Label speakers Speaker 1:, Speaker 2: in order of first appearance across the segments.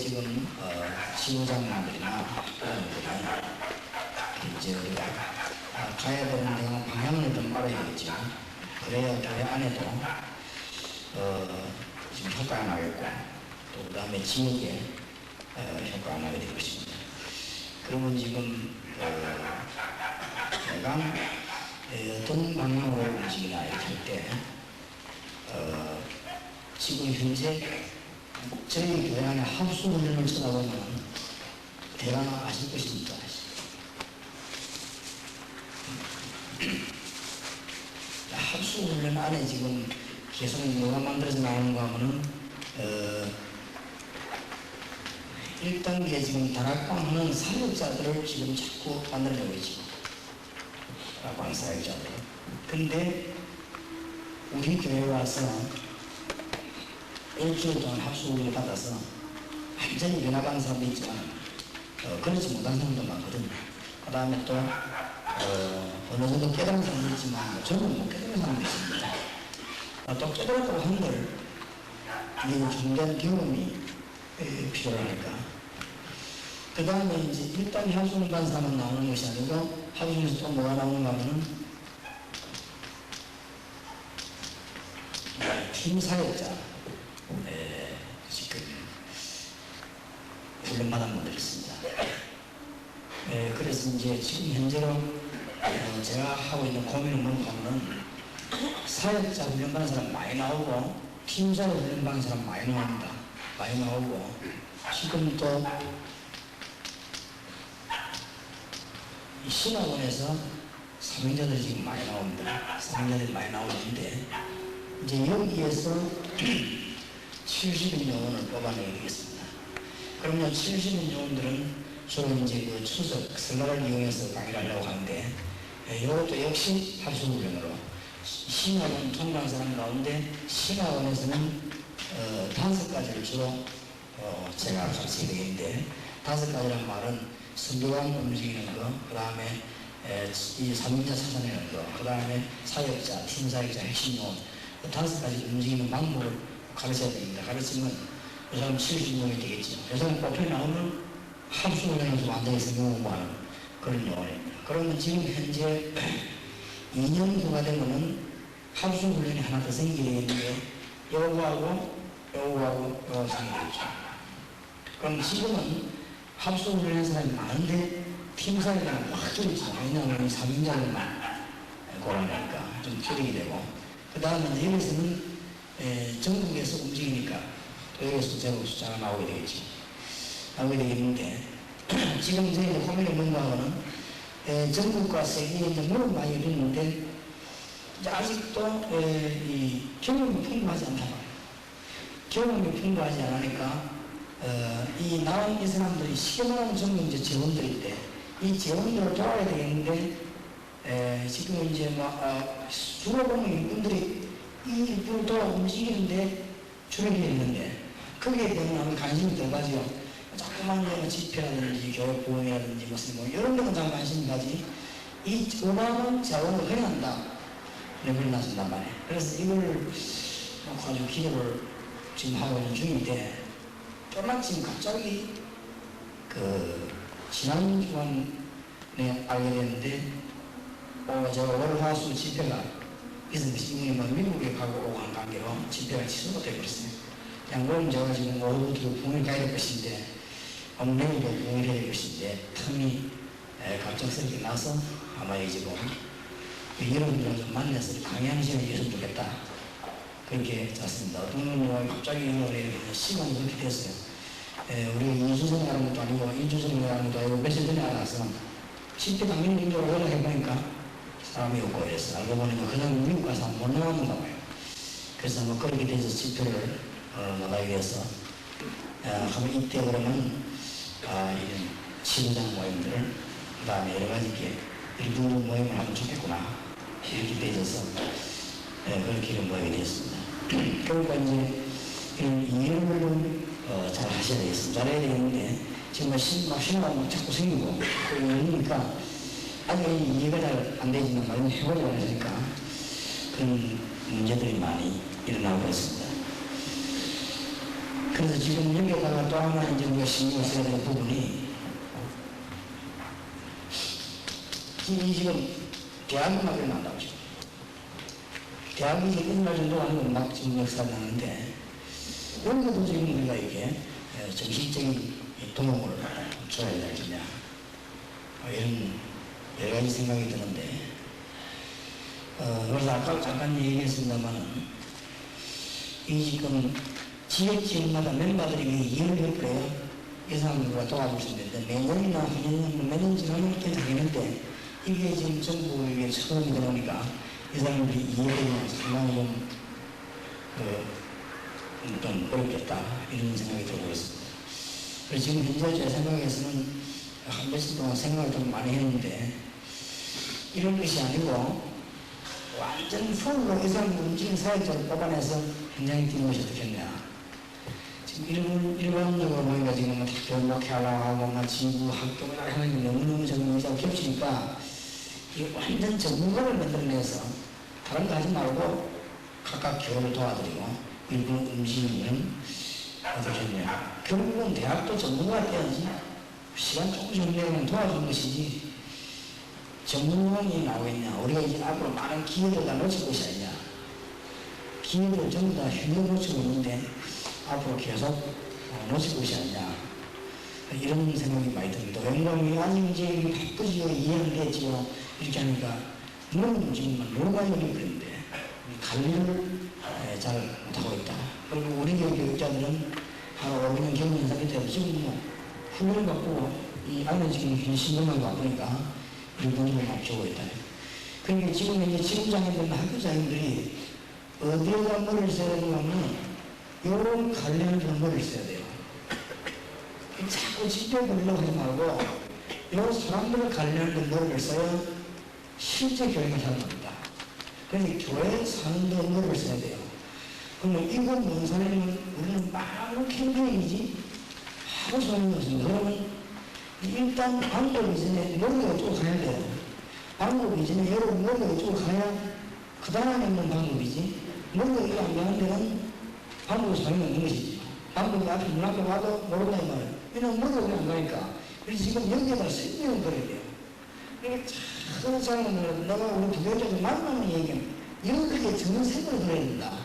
Speaker 1: 지금 지도자님들이나 이제 우리가 가야 되는 데는 방향을 좀 알아야 되겠죠. 그래야 교회 안에도 지금 효과가 나겠고, 또 그 다음에 지역에 효과가 나게 될 것입니다. 그러면 지금 내가 어떤 방향으로 움직이나 이렇게 할 때 지금 현재 저희 교회 안에 합수훈련을 쳐다보면 대강 아실 것입니다. 합수훈련 안에 지금 계속 뭐가 만들어져 나오는가 하면은 1단계 지금 다락방 하는 사역자들을 지금 자꾸 만들어내고 있죠. 다락방 사역자들. 근데 우리 교회에 와서 일주일 동안 합수훈련을 받아서 완전히 변화한 사람도 있지만 그렇지 못한 사람도 많거든요. 그 다음에 또 어느 정도 깨달은 사람도 있지만 저는 못 깨달은 사람도 있습니다. 또 깨달았다고 한들 이게 중대한 경험이 필요하니까. 그 다음에 이제 일단 합수훈련 받은 사람은 나오는 것이 아니고 합수훈련에서 또 뭐가 나오는가 하면은 팀 사역자 지금 훈련받은 분들이 있습니다. 그래서 이제 지금 현재로 제가 하고 있는 고민은 뭔가 하면은 사역자 훈련받은 사람 많이 나오고 팀 사역 훈련받은 사람 많이 나옵니다. 많이 나오고 지금 또 이 신학원에서 사명자들이 지금 많이 나옵니다. 사명자들이 많이 나오는데 이제 여기에서 70인 요원을 뽑아내야 되겠습니다. 그러면 70인 요원들은 주로 이제 그 추석, 설날을 이용해서 강의를 하려고 하는데 이것도 역시 합수훈련으로 신학원 통과한 사람 가운데 신학원에서는 5가지를 주로 제가 가르치게 되겠는데 5가지란 말은 선교관 움직이는 거, 그 다음에 이 사명자 찾아내는 거, 그 다음에 사역자, 팀 사역자, 핵심 요원 5가지 움직이는 방법을 가르쳐야 됩니다. 가르치면 이 사람 70명이 되겠죠. 이 사람 뽑혀 나오면 합수훈련에서 완전히 성경 공부하는 그런 요원입니다. 그러면 지금 현재 2년 후가 되면은 합수훈련이 하나 더 생기게 되는데 요거하고 생기겠죠. 그럼 지금은 합수훈련한 사람이 많은데 팀사역은 확 줄이죠. 왜냐하면 사명자들만 고르니까 좀 줄이게 되고, 그 다음에 여기서는 전국에서 움직이니까 또 여기서 제법 숫자가 나오게 되겠죠. 나오게 되겠는데 지금 저희 고민이 뭔가 하면은 전국과 세계에 이제 물은 많이 이루는데 아직도 이 경험이 풍부하지 않다 말이에요. 경험이 풍부하지 않으니까 이 나온 이 사람들이 시험하는 전부 이제 재원들인데 이 재원들을 도와야 되겠는데 지금 이제 뭐 주로 보면 이분들이 이 일꾼을 도와 움직이는데 주력이 있는데 거기에 대한 관심이 더 가지요. 자꾸만 뭐 집회라든지 교육 보험이라든지 무슨 뭐 이런 데는 잘 관심이 가지 이 원하는 자원을 회한다 이걸 나준단 말이에요. 그래서 이걸 아주 기도를 지금 하고 있는 중인데 또마침 갑자기 지난 주간에 알게 됐는데 제가 월화수 집회가 있었는데 지금 뭐 미국에 가고 한 관계로 집회가 취소가 되어버렸어요. 양고는 제가 지금 오후부터 부흥을 가야 될 것인데 내일도 부흥을 해야 될 것인데 틈이 갑작스럽게 나서 아마 지금 여러분들과 좀 만나서 강의하는 시간이 있으면 좋겠다. 그렇게 짰습니다. 어떤 분은 갑자기 시간이 그렇게 됐어요. 우리 이주선을 하는 것도 아니고 이주선을 하는 것도 아니고 며칠 전에 알아서 10대 당일 인도를 연락해보니까 사람이 없고 이래서 알고 보니까 그냥 미국 가서 못 나왔는가 봐요. 그래서 뭐 그렇게 돼서 집회를 나가기 위해서 하면 이때 그러면 이런 지도장 모임들 그 다음에 여러 가지 게 일부 모임을 하면 좋겠구나 이렇게 되어서 그렇게 이런 모임이 되었습니다. 그러니까 이제 이런 일을 잘 하셔야 되겠습니다. 잘해야 되겠는데 지금 신호가 자꾸 생기고 그러니까 아직 이해가 잘 안 되지만 말은 해보려고 하니까 그런 문제들이 많이 일어나고 있습니다. 그 그래서 지금 여기에다가 또 하나 이제 우리가 신경 써야 되는 부분이, 지금 대학음악이 나온다고 지금. 대학이 이제 끝날 정도 하는 음악 지금 역사가 나는데, 여기서도 지금 우리가 이게 정신적인 도움을 줘야 되겠냐, 이런 여러 가지 생각이 드는데, 그래서 아까 잠깐 얘기했습니다만은, 이 지금 지역마다 멤버들이 이해를 그래요. 이 사람들과 도와줄 수 있는데, 매년이나 후년, 매년 지나면 괜찮겠는데, 이게 지금 정부 이게 처음이 되니까, 이 사람들이 이해를 상당히 좀 어렵겠다, 이런 생각이 들고 있습니다. 그래서 지금 현재 제 생각에서는 한 며칠 동안 생각을 좀 많이 했는데, 이런 것이 아니고, 완전 풀로 이 사람들 움직이는 사회적으로 뽑아내서 굉장히 뛰는 것이 어떻겠냐. 지금 일반적으로 보니까 지금 교육학회 하려고 하고, 지구, 학교, 하는 게 너무너무 적은 의사가 겹치니까, 이게 완전 전문가를 만들어내서, 다른 거 하지 말고, 각각 교육을 도와드리고, 일부 움직이는, 어떻겠냐. 결국은 대학도 전문가가 돼야지, 시간 조금씩 내면 도와주는 것이지, 전문용이 나오겠냐. 우리가 이제 앞으로 많은 기회를 다 놓칠 것이 아니냐. 기회를 전부 다 휘둘러 놓치고 있는데 앞으로 계속 놓칠 것이 아니냐. 이런 생각이 많이 듭니다. 영광이 아직 이제 바쁘지요. 이해는 됐지요. 이렇게 하니까 너무 움직이면 노가리 그런데 관리를 잘 못하고 있다. 그리고 우리 교육자들은 한 5년 경험 인상이 되고 지금 뭐 훈련을 받고 이 안에 지금 신경만 바쁘니까 일본으로 맞추고 있다. 그러니까 지금 이제 지금장애들이나 학교장애들이 어디에다 머리를 써야 되냐면, 요런 관련된 머리를 써야 돼요. 자꾸 집에 보려고 하지 말고, 요 사람들 관련된 머리를 써야 실제 교육을 하는 겁니다. 그러니까 교회 사는 데 머리를 써야 돼요. 그러면 이건 뭔 사람이면 우리는 많은 캠페인이지, 하루 소용이 없습니다. 그러면 일단 방법이 전에 머리가 쭉 가야 돼요. 방법이 전에 여러분 머리가 쭉 가야 그 다음에 있는 방법이지. 머리가 이거 안 가는 데는 방법이 소용이 없는 것이지. 방법이 앞에 문 앞에 와도 모른다 이 말이에요. 왜냐면 머리가 안 가니까. 그래서 지금 여기에다 설명을 드려야 돼요. 그러니까 참 사람은 내가 우리 부교자들 만나는 얘기는 이렇게 정말 생각을 들어야 된다.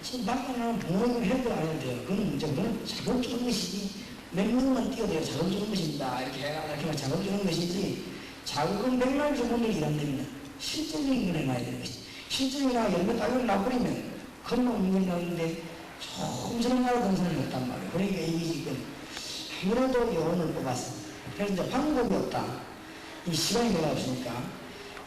Speaker 1: 지금 만나는 부모님을 해도 안 해도 돼요. 그건 이제 그건 자극적인 것이지. 몇 명만 뛰어도 자극 주는 것입니다. 이렇게만 자극 주는 것이지, 자극은 맥날 주문을 일한다면 실질적인 걸 해놔야 되는 것이지. 실질이나 열몇 달을 놔버리면 그런 건 나오는데 조금 전화로 사람이 없단 말이에요. 그러니까 이게 지금 아무래도 여론을 뽑았어. 그래서 이제 방법이 없다. 이 시간이 별로 없으니까.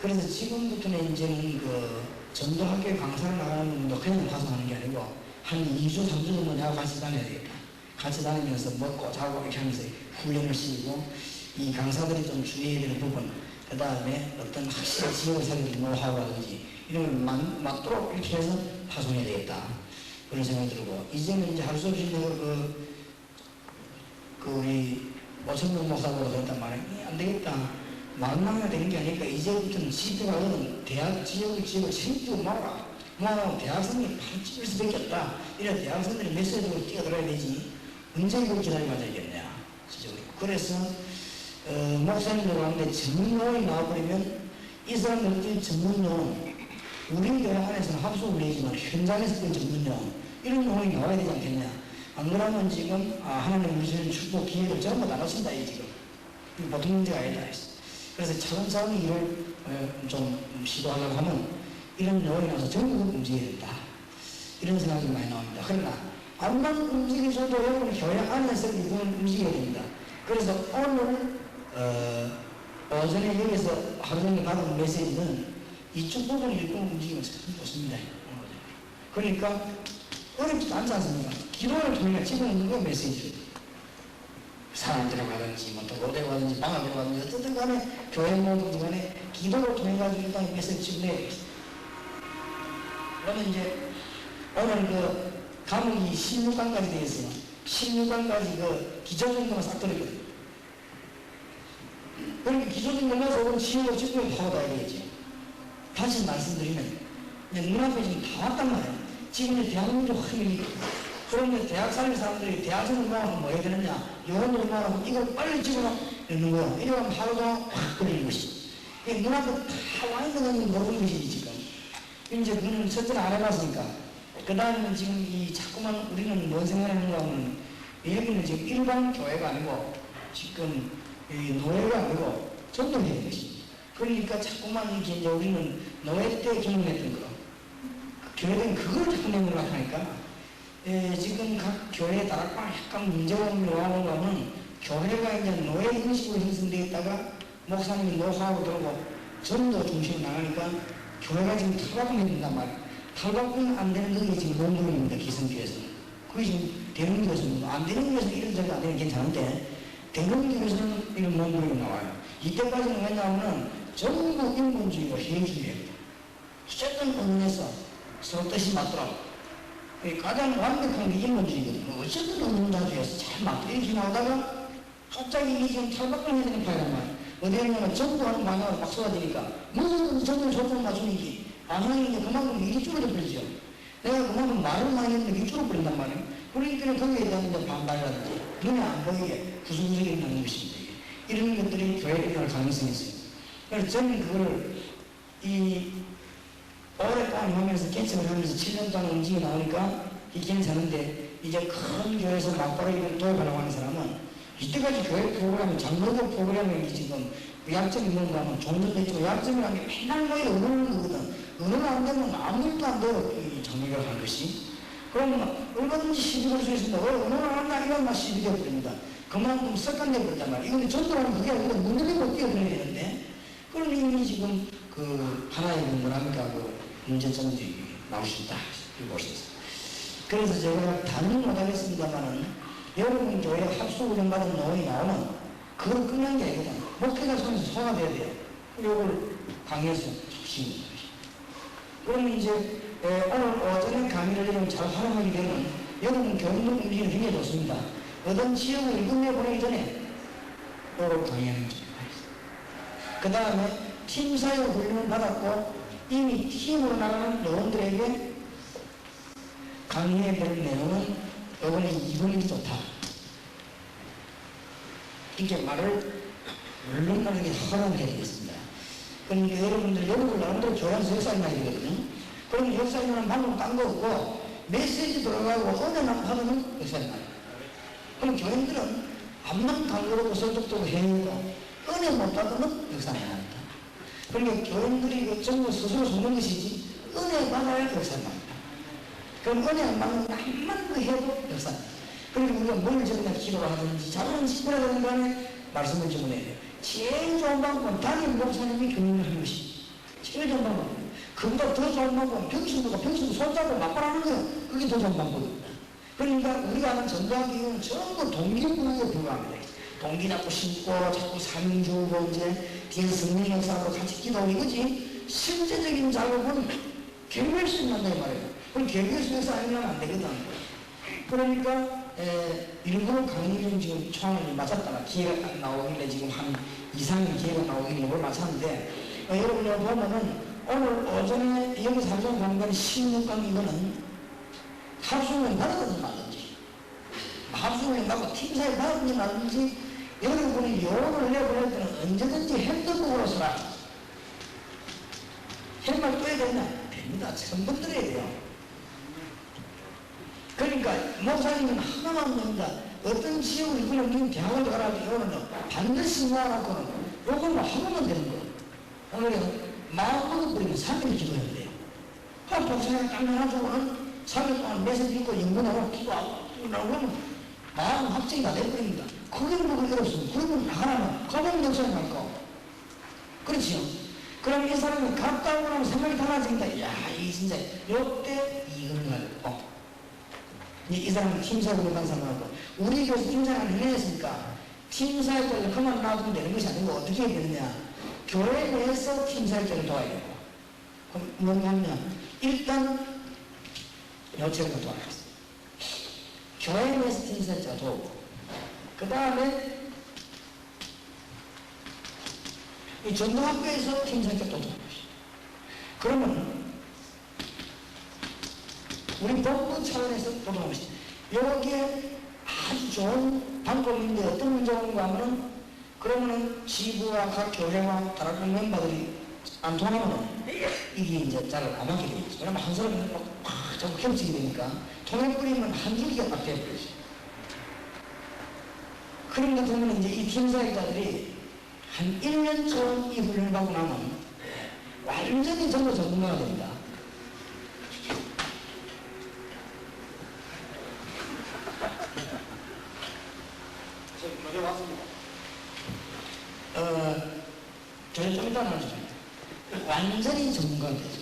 Speaker 1: 그래서 지금부터는 이제는 그 전도학교 강사를 나가는 분도 그냥 가서 하는 게 아니고 한 2주, 3주 정도 내가 같이 다녀야 되겠다. 같이 다니면서 먹고 자고 이렇게 하면서 훈련을 시키고, 이 강사들이 좀 주의해야 되는 부분, 그 다음에 어떤 확실한 지역을 살리는 노하우라든지 이런 걸 맞도록 이렇게 해서 파송해야 되겠다. 그런 생각이 들고, 이제는 이제 할 수 없이 우리 오천명 목사보다 그랬단 말이에요. 안 되겠다. 만나면 되는 게 아니니까 이제부터는 시대가는 대학 지역을 챙기고 모아라. 대학생들이 바로 찍을 수밖에 없다. 이래 대학생들이 메시지로 뛰어들어야 되지. 언제 이걸 기다려야겠냐. 그래서 목사님들 가운데 전문용이 나와버리면 이 사람들끼리 전문용, 우리 교회 안에서는 합숙을 내지만 현장에서 그 전문용, 이런 용이 나와야 되지 않겠냐. 안 그러면 지금 하나님 우리 주신 축복 기회를 전부 나눴습니다. 지금 보통 문제가 아니다. 그래서 차근차근 일을 좀 시도하려고 하면 이런 용이 나와서 전국을 움직여야 된다. 이런 생각이 많이 나옵니다. 그러나 안만 움직이셔도 여러분 교회 안에서 이걸 움직여야 됩니다. 그래서 오늘 오전에 여기서 하루 종일 받은 메시지는 이쪽 부분을 일부 움직이면 참 좋습니다. 그러니까 어렵지도 않지 않습니까? 기도를 통해 집어넣는 거 메시지를. 사람들에 가든지 뭐 또 로데에 가든지 방학에 가든지 어쨌든 간에 교회 모든 간에 기도를 통해 가지고 일단 메시지 집어내야겠습니다. 그러면 이제 오늘 그 과목이 16강까지 되어 있어요. 16강까지 그 기초정도만 싹 들어있거든요. 그러니까 기초정도 나서 오늘 지역을 집중을 하고 가야 되겠지. 다시 말씀드리면, 이제 눈앞에 지금 다 왔단 말이에요. 지금 이제 대한민국 흐름이 그런데 대학 사는 사람들이 대학생을 모아놓으면 뭐 해야 되느냐? 요원을 모아놓으면 이걸 빨리 집어넣는 거야. 이러면 하루가 확 걸리는 것이. 눈앞에 다 완전히 모르는 것이지, 지금. 이제 그는 첫째는 안 해봤으니까. 그 다음에 지금 이 자꾸만 우리는 뭔 생각하는가 하면, 여기는 지금 일반 교회가 아니고, 지금 이 노예가 아니고, 전도회인 것이. 그러니까 자꾸만 이렇게 이제 우리는 노예 때 경험했던 거. 교회는 그걸 자꾸 내놓으려고 하니까, 지금 각 교회 다락방 약간 문제가 오는 거는 교회가 이제 노예 형식으로 형성되어 있다가 목사님이 노하고 들어오고 전도 중심으로 나가니까 교회가 지금 탈바꿈이 된단 말이에요. 탈바꿈 안 되는 게 지금 논문입니다. 기성교회에서는. 그게 지금 되는 교회에서는 안 되는 교회에서는 이런 소리가 안 되는 게 괜찮은데 되는 교회에서는 이런 논문이 나와요. 이때까지는 왜냐하면 전부 인본주의고 회의주의예요. 어쨌든 언론에서 서로 뜻이 맞더라고. 가장 완벽한 게 인본주의거든요. 어쨌든 언론자주의에서 잘 맞고 이렇게 나오다가 갑자기 이게 지금 탈바꿈해야 되는 파이란 말이에요. 어디 했냐면 정부하는 방향으로 막 쏟아지니까 무슨 정부를 조건 맞추는지 반응이 이제 그만큼 일이 줄어져 버리죠. 내가 그만큼 말을 많이 했는데 일이 줄어버린단 말이에요. 그러니까 거기에 대한 이제 반발이라든지 눈에 안 보이게 구석구석에 있는 것입니다. 이런 것들이 교회에 일어날 가능성이 있어요. 그래서 저는 그거를 오랫동안 하면서 개척을 하면서 7년 동안 움직여 나오니까 이게 괜찮은데 이제 큰 교회에서 막바로 이걸 도입하려고 하는 사람은 이때까지 교회 프로그램이 장로교 프로그램이 지금 약점이 뭔가 하면 종교도 있고 약점이라는 게 맨날 거의 의논하는 거거든. 의논 안 되면 아무 일도 안 돼요. 이 장로교를 하는 것이. 그러면 얼마든지 시비 걸 수 있습니다. 의논 안 한다 이건 막 시비 되어버립니다. 그만큼 습관되어 버렸단 말이에요. 이건 전도라는 그게 아니라 문제되고 뛰어들어야 되는데 그런 이미 지금 그 하나의 뭐랍니까 그 문제점들이 나올 수 있다. 이렇게 볼 수 있어요. 그래서 제가 단은 못하겠습니다만은 여러분 교회 합수훈련 받은 노원이 나오면 그걸 끝난 게 아니거든. 목회자 손에서 소화돼야 돼요. 이걸 강의해서 적시입니다. 그러면 이제 오늘 오전에 강의를 여러분 잘 활용하게 되면 여러분 교육도 움직이는 굉장히 좋습니다. 어떤 지역을 끝내보내기 전에 이걸 강의하는 거죠. 그 다음에 팀사역 훈련을 받았고 이미 팀으로 나가는 노원들에게 강의해 볼 내용은 이번에 이분이 좋다. 이렇게 말을 물론하게 허용해야 되겠습니다. 그러니까 여러분들 여러분 나름대로 교회에서 역사인하게 되거든요. 그럼 역사인하는 방법 딴 거 없고 메시지 들어가고 은혜만 받으면 역사인하요. 그럼 교인들은 암만 강조하고 설득도 해도 은혜 못 받으면 역사인합니다. 그러니까 교인들이 전부 스스로 속는 것이지 은혜 받아야 역사인합니다. 그럼 은혜 안 받는 암만 그 해도 역사입니다. 그리고 우리가 뭘 저기다 기도를 하든지 작은 시도를 하는 간에 말씀을 좀 해야 돼요. 제일 좋은 방법은 담임 목사님이 교육을 하는 것이 제일 좋은 방법입니다. 그보다 더 좋은 방법은 병신도 손잡고 맞바라는 거예요. 그게 더 좋은 방법입니다. 그러니까 우리가 하는 전도하기는 전부 동기부여에 불과합니다. 동기 잡고 심고 자꾸 사명 주고 이제 뒤에 성령 역사하고 같이 기도하고 이거지 실제적인 작업은 교회에서 만나야 말이에요. 그럼 교회에서 아니면 안 되거든. 그러니까 일부러 강의를 지금 초안을 맞췄다가 기회가 딱 나오길래 지금 한 이상의 기회가 나오길래 이걸 맞췄는데 여러분들 보면은 오늘 오전에 여기 살던 공간 16강 이거는 합수훈련 받았든지 말든지 합수훈련 받고 팀사에 받았든지 말든지 여러분이 요원을 내보낼 때는 언제든지 핸드북으로 써라. 헬말 떠야 되냐? 됩니다. 처음 들어야 돼요. 그러니까 목사님은 하나만 봅니다. 어떤 지역을 이거는 님 대학을 가라고 이거는 반드시 모아놓고는 요걸로 하고만 되는 거예요. 오늘은 마음으로 버리면 3일 기도해야 돼요. 목사님 딱 나눠주고는 3일 동안 메시지 읽고 연구하고 기도하고 그러면 마음 확정이 다 돼버립니다. 그게 뭐가 어렵습니다. 그러면 나가라면 가보면 역사님 할 거. 그렇지요. 그럼 이 사람이 갔다 오고 나면 생각이 달라집니다. 야, 이 진짜 요때 이걸 가지고 이 사람은 팀사역을 한 사람하고 우리 교회에서 팀사역을 해냈으니까 팀사역을 그만 놔두면 되는 것이 아니고 어떻게 해야 되느냐. 교회 내에서 팀사역을 도와야 되고 그럼 뭔가 하면 일단 요체를 도와야겠어요. 교회 내에서 팀사역을 도우고 그 다음에 이 전도학교에서 팀사역을 도와야겠어요. 그러면 우리 법무 차원에서 보도하고 있습니다. 여기에 아주 좋은 방법인데 어떤 문제가 오는가 하면은 그러면은 지부와 각 교회와 다락방 멤버들이 안 통하면은 이게 이제 잘 안 하게 되겠죠. 왜냐면 한 사람이 막 자꾸 겹치게 되니까 통합버리면 한 줄기가 딱 되어버리죠. 그런가 보면 이제 이 팀사역자들이 한 1년 전 이 훈련을 받고 나면 완전히 전부 전문가가 됩니다.
Speaker 2: 교재 왔습니다.
Speaker 1: 교재 좀 이따 나눠주죠. 완전히 전문가가 되죠.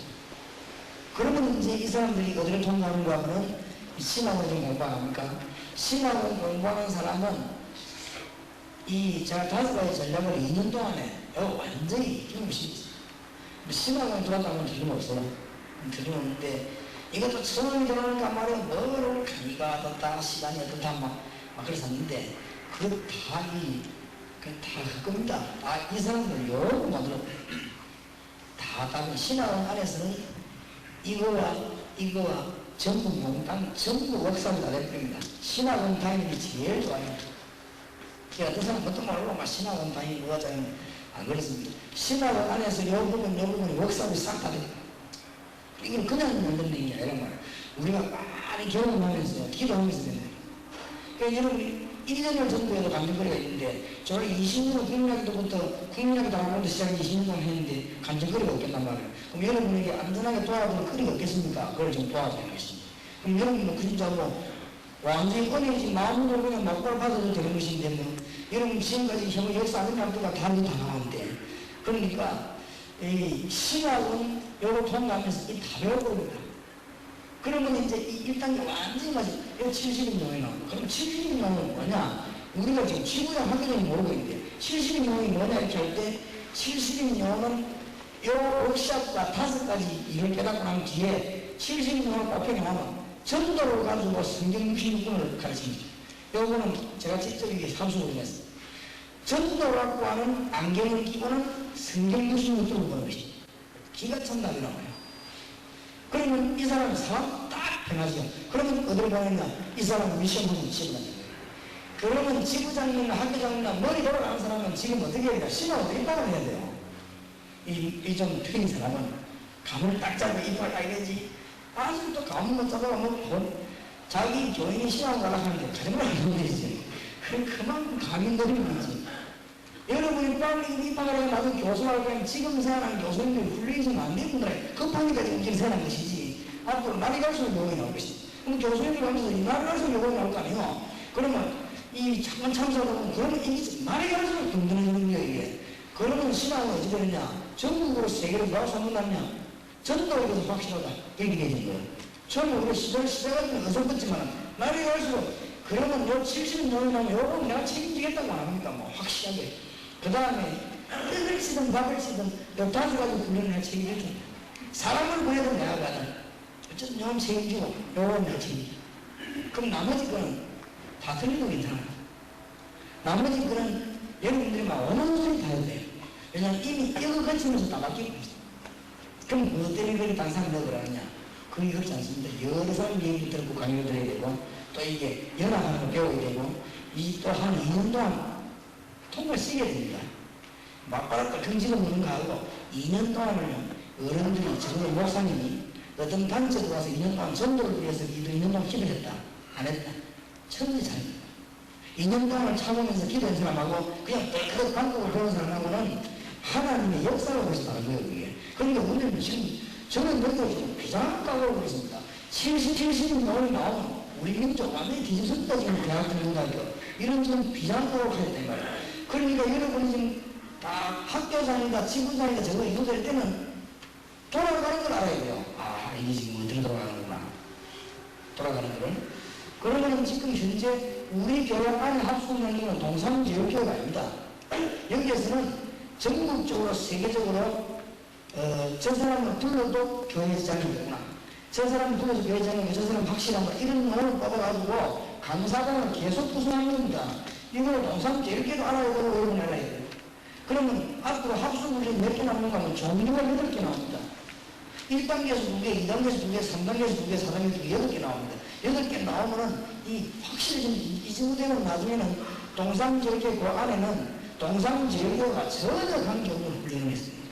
Speaker 1: 그러면 이제 이 사람들이 어디를 통과하는가 하면 신학을 좀 공부합니까? 신학을 공부하는 사람은 제가 5가지 전략을 2년 동안에 완전히 힘없이 신학을 들어갔다면 틀림없어요. 틀림없는데 이것도 처음 들어오니까 말이야 뭐를 강의가 어떻다 시간이 어떻다 막 그랬었는데 그거 다 할 겁니다. 이 사람들 여러 만들어 다 다른 신학 안에서는 이거와 전부 몽땅 전부 웍살이 다 돼버립니다. 신학은 당연히 제일 좋아요. 어떤 사람 어떤 말로 막 신학은 당연히 뭐가 좋아요. 안 그렇습니다. 신학 안에서 요 부분이 웍살이 싹 다 됩니다. 이건 그냥 만드는 게 아니라 말이에요. 우리가 많이 경험하면서 기도하면서 되는 거예요. 그러니까 여러분이 1년을 전도해도 감정거리가 있는데 저를 20년 국민학교 다학원도 시작 20년 동안 했는데 감정거리가 없겠단 말이에요. 그럼 여러분에게 안전하게 도와줄 거리가 없겠습니까? 그걸 좀 도와줘야 겠습니다. 그럼 여러분은 그 진짜로 완전히 꺼내지 마음으로 그냥 막바로 받아도 되는 것인데 뭐 여러분 지금까지 형 역사 안 했는 것과 다른 다 나가는데 그러니까 이 신학은 요거 통과하면서 이 다 배워버립니다. 그러면 이제 이 1단계 완전히 맞지. 이거 70인용이 나온다. 그럼 70인용은 뭐냐? 우리가 지금 지구형 학교장이 모르고 있는데 70인용이 뭐냐 이렇게 할 때 70인용은 요 워크샵과 5가지 일을 깨닫고 난 뒤에 70인용을 꼽혀게 하면 전도를 가지고 성경 66권을 가르칩니다. 요거는 제가 직접 이게 함수를 했어요. 전도를 갖고 하는 안경을 끼고는 성경 66권을 보는 것이 기가 찬다 이러나요. 그러면 이 사람은 사람 딱 변하죠. 그러면 어디로 보냈냐? 이 사람은 미션분이 집어넣는 거예요. 그러면 지부장님이나 학교장님이나 머리 돌아가는 사람은 지금 어떻게 해야 돼요? 신앙 어떻게 따라야 돼요? 이 좀 틀린 사람은 감을 딱 잡고 이빨 따야지. 아직도 감을 잡아가 뭐 자기 교인이 신앙 가라 하는데 가정을 안 하는 거지. 그만큼 감이 느린 거지. 여러분이 빨리 입학을 나도 교수할 거면 지금 생활하는 교수님들 훌륭해서는 안 되구나. 급하니까 지금 이렇게 생활한 것이지. 앞으로 날이 갈수록 요건이 나올 것이지. 그럼 교수님들 하면서 날이 갈수록 요건이 나올 거 아니에요. 그러면 이 잠깐 참석하다 보면 그러면 이게 날이 갈수록 든든해지는 거예요, 이게. 그러면 신앙은 어찌 되느냐? 전국으로 세계로 누가 소문났냐? 전도에 대해서 확실하다. 이렇게 되는 거예요. 처음에 우리가 시작할 때는 어설펐지만 날이 갈수록 그러면 요 70년 넘으면 요건 내가 책임지겠다고 안 합니까? 뭐 확실하게. 그 다음에 떡을 치든 밥을 치든 요 5가지 훈련을 내가 책임질게. 사람을 구해도 내가 가든 어쨌든 요건 책임지고 요건 내가 책임지고. 그럼 나머지 거는 다 틀리도 괜찮아요. 나머지 거는 여러분들이 막 원하는 소리 다 해도 돼요. 왜냐하면 이미 이거 거치면서 다 바뀌고 있어요. 그럼 뭐 때문에 그렇게 다른 사람이 그러느냐? 그게 그렇지 않습니다. 여러 사람 얘기를 듣고 강의를 들어야 되고 또 이게 연합하는 걸 배워야 되고 또 한 2년 동안 통과를 쓰게 됩니다. 막바닥도 경지가 무는 거 하고 2년 동안을 어른들이 적어도 목사님이 어떤 단체에 가서 2년 동안 전도를 위해서 2년 동안 기도했다. 안 했다. 천지 차이입니다. 2년 동안을 참으면서 기도한 사람하고 그냥 그 방법을 배운 사람하고는 하나님의 역사를 보면서 다른 거예요. 그게. 그러니까 문제는 지금 저는 여기서 지금 비장하다고 하고 있습니다. 70년 나오면 우리 민족 완전히 뒤집었다 지금 대학교 문학교 이런 좀 비장하다고 해야 되는 거예요. 그러니까 여러분이 지금 다 학교장이다 지구장이다 저거 이거될 때는 돌아가는 걸 알아야 돼요. 아 이게 지금 어디로 돌아가는구나. 돌아가는 거를. 그러면 지금 현재 우리 교회 안에 합숙연구는 동산제일교회가 아닙니다. 여기에서는 전국적으로 세계적으로 저 사람을 불러도 교회장이 되구나. 저 사람을 불러서 교회장이 저 사람 확실한 거 이런 거를 뽑아가지고 강사관을 계속 구성하는 겁니다. 이걸 동산제일교회도 알아야 되고 여러분 알아야 돼요. 그러면 앞으로 합숙훈련이 몇 개 남는가 하면 종류가 8개 나옵니다. 1단계에서 2개, 2단계에서 2개, 3단계에서 2개, 4단계에서 8개 나옵니다. 8개 나오면은 이 확실히 좀 이주되면 나중에는 동상절개 그 안에는 동상절개가 전혀 관계없는 훈련을 했습니다.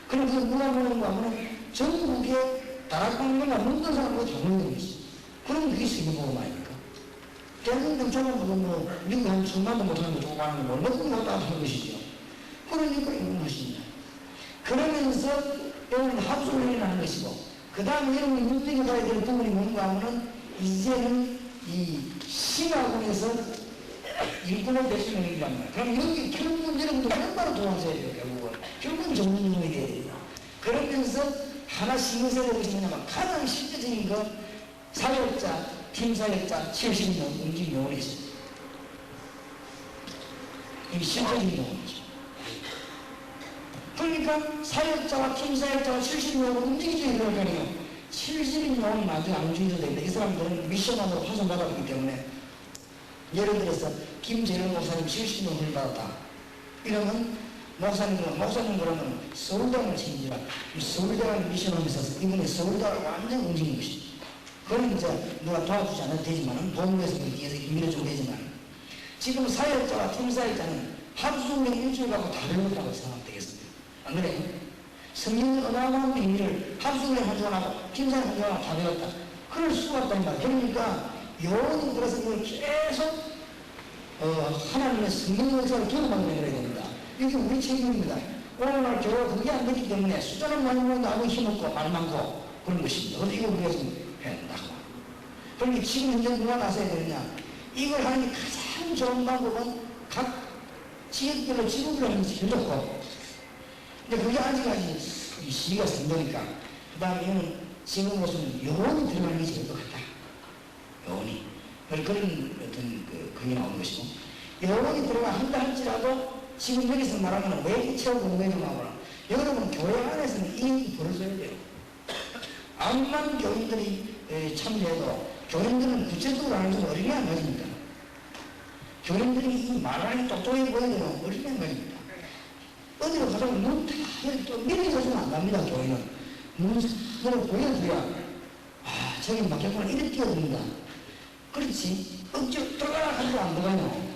Speaker 1: 그럼 그 누가 보는 거 하면 전국에 다락방문과 문든 사람과 동물들이 있어요. 그럼 그게 세계보험 아닙니까? 대한민국 조만보면 뭐 미국 한 천만도 못하는 거 조금 하는 거 얼마큼 못다 하는 것이죠. 그러니까 이런 것입니다. 그러면서 여러분 합숙훈련을 하는 것이고, 그 다음에 여러분이 눈여겨봐야 될 부분이 뭔가 하면은 이제는 이 신학원에서 일꾼을 배수는 얘기란 말이에요. 그럼 여기 결국은 여러분들 얼마나 도와줘야 돼요, 결국은. 결국은 전문인이 돼야 돼요. 그러면서 하나 신경 써야 될 것이 뭐냐면 가장 실제적인 거 사역자, 팀사역자 70명 움직임 요원이 있어요. 이게 실제적인 요원이죠. 그러니까 사역자와 팀사역자가 70명으로 움직이지 그러니까요. 70명은 나중에 안 움직여도 됩니다. 이 사람들은 미션으로 파송받았기 때문에 예를 들어서 김재현 목사님 70명을 받았다. 이러면 목사님 그러면 서울대학을 책임지라. 서울대학을 미션하면서 이번에 서울대학을 완전 움직인 것입니다. 그건 이제 누가 도와주지 않아도 되지만 법무에서 뒤에서 밀어주면 되지만 지금 사역자와 팀사역자는 합숙훈련 일주일 하고 다 배웠다고 생각하면 되겠습니다. 안 그래요? 성경의 어마어마한 비밀을 합숙훈련 한 주간하고 팀사역 한 주간하고 다 배웠다. 그럴 수가 없단 말이에요. 그러니까 요원이 들어서 이걸 계속 하나님의 성경의 역사를 경험하게 만들어야 됩니다. 이게 우리 책임입니다. 오늘날 교회가 그게 안 되기 때문에 숫자는 많이 모여도 아무 힘없고 말 많고 그런 것입니다. 그래서 이거 우리가 좀 해야 된다고. 그러니까 지금 현재 누가 나서야 되느냐. 이걸 하는 게 가장 좋은 방법은 각 지역별로 지구별로 하는 것이 제일 좋고, 근데 그게 아직까지 이 시기가 생기니까 그 다음에 이거는 지금 무슨 요원이 들어가는 게 제일 것 같다. 요원이. 그런 어떤 그게 나오는 것이고, 요원이 들어가 한다 할지라도 지금 여기서 말하면 왜 체험 공부에서 나오나. 여러분 교회 안에서는 이 벌어져야 돼요. 암만 교인들이 참여해도 교인들은 구체적으로 하는 건 어린이 안 가집니다. 교인들이 이 말하는 똑똑해 보여야 되면 어린이 안 가집니다. 어디로 가자고 눈다 밀어가지고 안 갑니다. 교회는 눈으로 보여줘야 저기 막혔구나 이렇게 뛰어듭니다. 그렇지 억지로 들어가라 하지도 안 들어가요.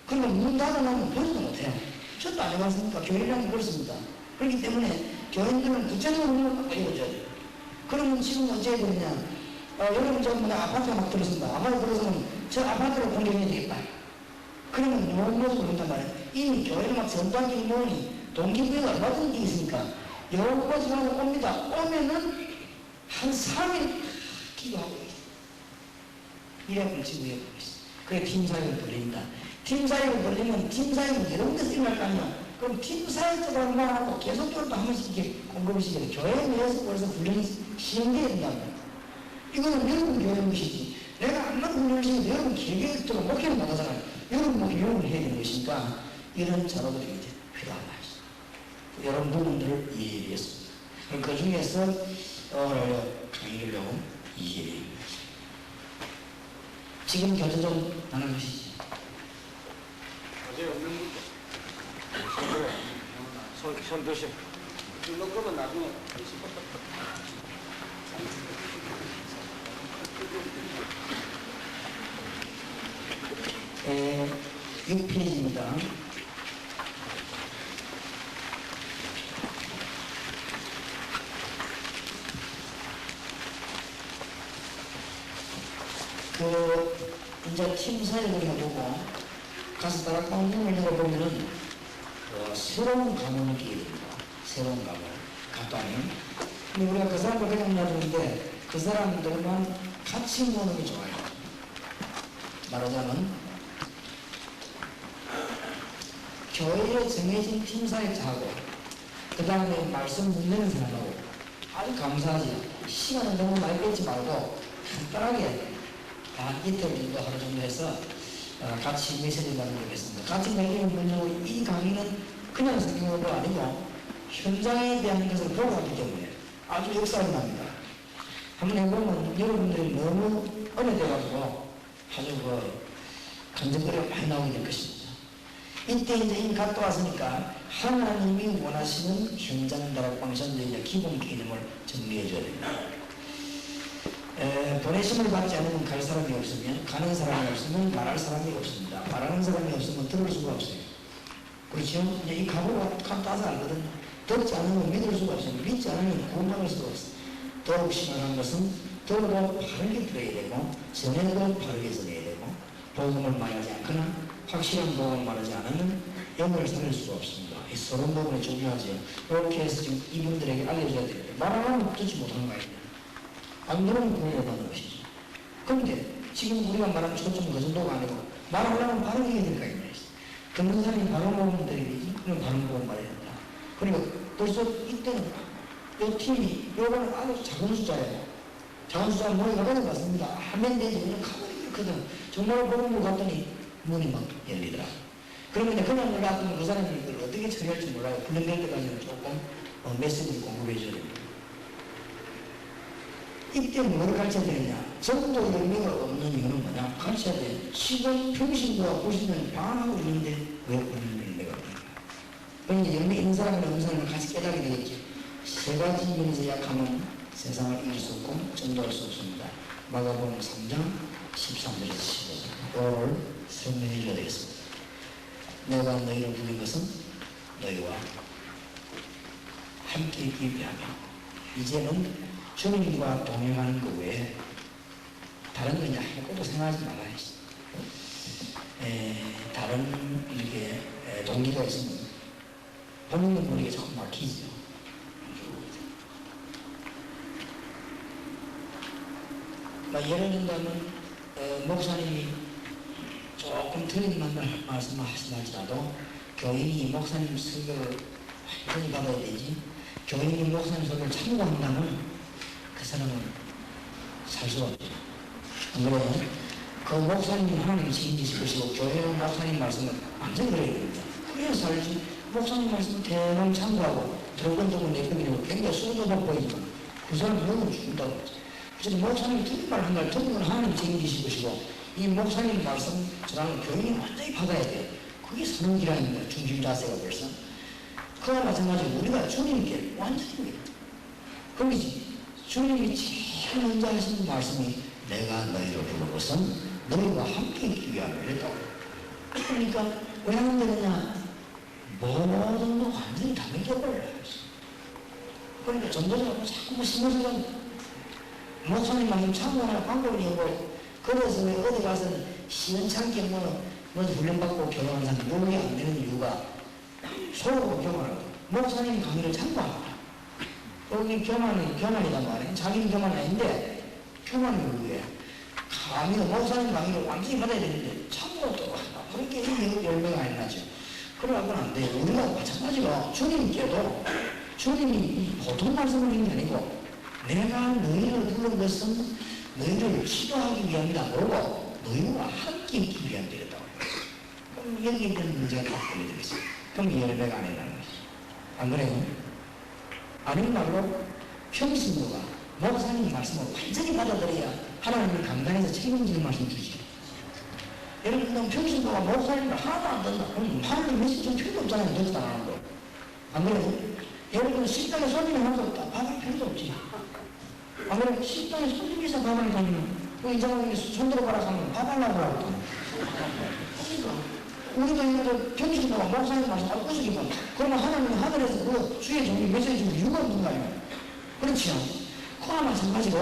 Speaker 1: 그러면 문 닫아놓으면 보지도 못해요. 저도 안 해봤으니까 교회라는 게 그렇습니다. 그렇기 때문에 교인들은 구체적으로 눈을 보여줘야 돼요. 그러면 지금 어찌 해야 되느냐. 여러분 저 아파트가 막 들었습니다. 아파트 들어서면 저 아파트를 공격해야 되겠다. 그러면 요런 모습을 본단 말이에요. 이미 교회는 막 전반적인 모임이 동기부여가 얼마든지 있으니까 요런 모습을 하고 옵니다. 오면은 한 3일 기도하고 있어요. 이래서 지금 위에 보고 있어요. 그게 팀사역을 벌립니다. 팀사역을 벌리면 팀사역은 여러 군데서 일어날 거 아니에요. 그럼 팀사역자도 하고 계속적으로 한 번씩 이렇게 공급을 시켜요. 교회 내에서 벌써 훈련이 시행돼야 된다고요. 이거는 여러분 교회는 것이지. 내가 안 맞는 훈련을 시키면 여러분 길게도록 목회를 못하잖아요. 여러분 목회 여러분을 해야 되는 것이니까 이런 자료들이 이제 필요한 말이죠. 이런 부분들을 이해했습니다. 그 중에서 강의를 하고 이해입니다. 지금 교재 좀 나눠주시지.
Speaker 2: 어제 없는 거. 손 드시. 이거 거면 나중에.
Speaker 1: 6페이지입니다. 이제 팀 사역을 해보고 가서 다락방 문을 열어보면은 새로운 감흥을 끼게 됩니다. 새로운 감흥. 갔더니 근데 우리가 그 사람들 그냥 놔두는데 그 사람들만 같이 모는 게 좋아요. 말하자면 교회에 정해진 팀 사역자하고 그 다음에 말씀 묻는 사람하고 아주 감사하지. 시간을 너무 많이 뺏지 말고 간단하게 한 이틀 정도 하루 정도 해서 같이 메시지를 나누겠습니다. 같이 메시지를 나누고 이 강의는 그냥 성경으로 아니고 현장에 대한 것을 보고 하기 때문에 아주 역사가 납니다. 한번 해보면 여러분들이 너무 어려져가지고 아주 간증거리가 많이 나오게 될 것입니다. 이때 이제 이미 갔다 왔으니까 하나님이 원하시는 현장 다락방에서 이제 기본 개념을 정리해 줘야 됩니다. 보내심을 받지 않으면 갈 사람이 없으면, 가는 사람이 없으면 말할 사람이 없습니다. 말하는 사람이 없으면 들을 수가 없어요. 그렇죠? 이제 이 각오가 감 따서 알거든요. 듣지 않으면 믿을 수가 없어요. 믿지 않으면 구원받을 수가 없어요. 더욱 심한 것은 더욱 바르게 들어야 되고, 전해도 바르게 전해야 되고, 복음을 말하지 않거나 확실한 복음을 말하지 않으면 영을 살릴 수가 없습니다. 이 서론 부분이 중요하죠. 이렇게 해서 지금 이분들에게 알려줘야 돼요. 말하면 듣지 못하는 거 아닙니까? 안 그러면 구원을 받는 것이죠. 그런데 지금 우리가 말하는 초점 그 정도가 아니고 말하려면 바로 해야 될 거 아닙니까? 듣는 사람이 바로 먹으면 되겠지. 그럼 바로 먹으면 말해야 된다. 그러니까 벌써 이때는 이 팀이 요거는 아주 작은 숫자예요. 작은 숫자 모이가 가져갔습니다. 하면 되지. 그냥 가만히 있거든. 정말 보는 것 같더니 문이 막 열리더라. 그러면 그냥 몰랐으면 그 사람이 이걸 어떻게 처리할지 몰라요. 훈련될 때까지는 조금 메시지를 공급해 줘야 됩니다. 이때 뭘 가르쳐야 되느냐? 정도 열매가 없는 이유는 뭐냐? 가르쳐야 돼. 지금 평신도와 보시면 반하고 있는데 왜 없는 열매가 없는가? 그러니 열매 있는 사람이나 없는 사람을 같이 깨닫게 되겠지. 세 가지 면에서 약하면 세상을 이길 수 없고 전도할 수 없습니다. 마가복음 3장 13절에서 15절. 오늘 설명해 줘야 되겠습니다. 내가 너희를 부른 것은 너희와 함께 있기 위하며 이제는 주님과 동행하는 것 외에 다른 거냐 아무것도 생각하지 말아야지. 다른 이렇게 동기가 있으면 본인은 모르게 조금 막히죠. 예를 들면 목사님이 조금 틀린 말씀을 하시더라도 교인이 목사님 설교를 완전히 받아야 되지. 교인이 목사님 설교를 참고한다면 그 사람은 살 수가 없죠. 안 그래요? 그 목사님이 하나님 책임지실 것이고 교회는 목사님 말씀을 완전히 그래야 됩니다. 그래야 살지. 목사님 말씀을 대강 참고하고 들건들고 내뿜기고 굉장히 수도도 보이지만 그 사람 영을 죽는다고 하죠. 그래서 목사님이 틀린 말 한 말 듣는 건 하나님 책임지실 것이고 이 목사님 말씀 저라는 교인이 완전히 받아야 돼요. 그게 사는 길이라는 거예요. 중심 자세가 벌써. 그와 마찬가지로 우리가 주님께 완전히 그러지. 주님이 제일 먼저 하시는 말씀이 내가 너희를 부른 것은 너희와 함께 있기 위함이라 그랬다고. 그러니까 왜 하는 거냐? 모든 거 완전히 다 믿어버려요. 그러니까 전도자가 자꾸 신경쓰는 목사님 말씀 참고하는 방법이 있고 그래서 왜 어디 가서는 시원찮게 뭐 훈련받고 교육하는 사람 요게 안 되는 이유가 서로 교만하고 목사님 강의를 참고합니다. 여기 교만이란 말이에요. 자기는 교만 아닌데 교만이 뭐예요? 강의를 목사님 강의를 완전히 받아야 되는데 참고도 한다. 그렇게 열매가 안 나죠. 그러고는 안 돼요. 우리가 마찬가지로 주님께도 주님이 보통 말씀을 하는 게 아니고 내가 너희를 부른 것은 너희를 치료하기 위함이다 모르고 너희와 함께 있기 위함 되겠다고 해요. 그럼 여기에 대한 문제가 딱 걸려들겠어요. 그럼 열매가 안 된다는 거죠. 안 그래요? 아니말로 평신도가 목사님 말씀을 완전히 받아들여야 하나님을 감당해서 책임지는 말씀 주지. 예를 들면 평신도가 목사님을 하나도 안 듣는다. 그럼 하나님 메시지 좀 필요도 없잖아요. 듣지도 안 하는 거. 안 그래요? 예를 들면 식당에 손님이 하나도 없다. 밥할 필요도 없지. 안 그래요? 식당에 손님이 있어 밥을 다니면 그 이장님이 손 들어가라 하면 밥 하려고 하고 우리도 이거 평신도가 목사님 말씀 다 꾸짖기만 그러면 하나님은 하늘에서 그 주의 종이 메시지 주고 이유가 없는 거 아니에요? 그렇지요? 그와 마찬가지로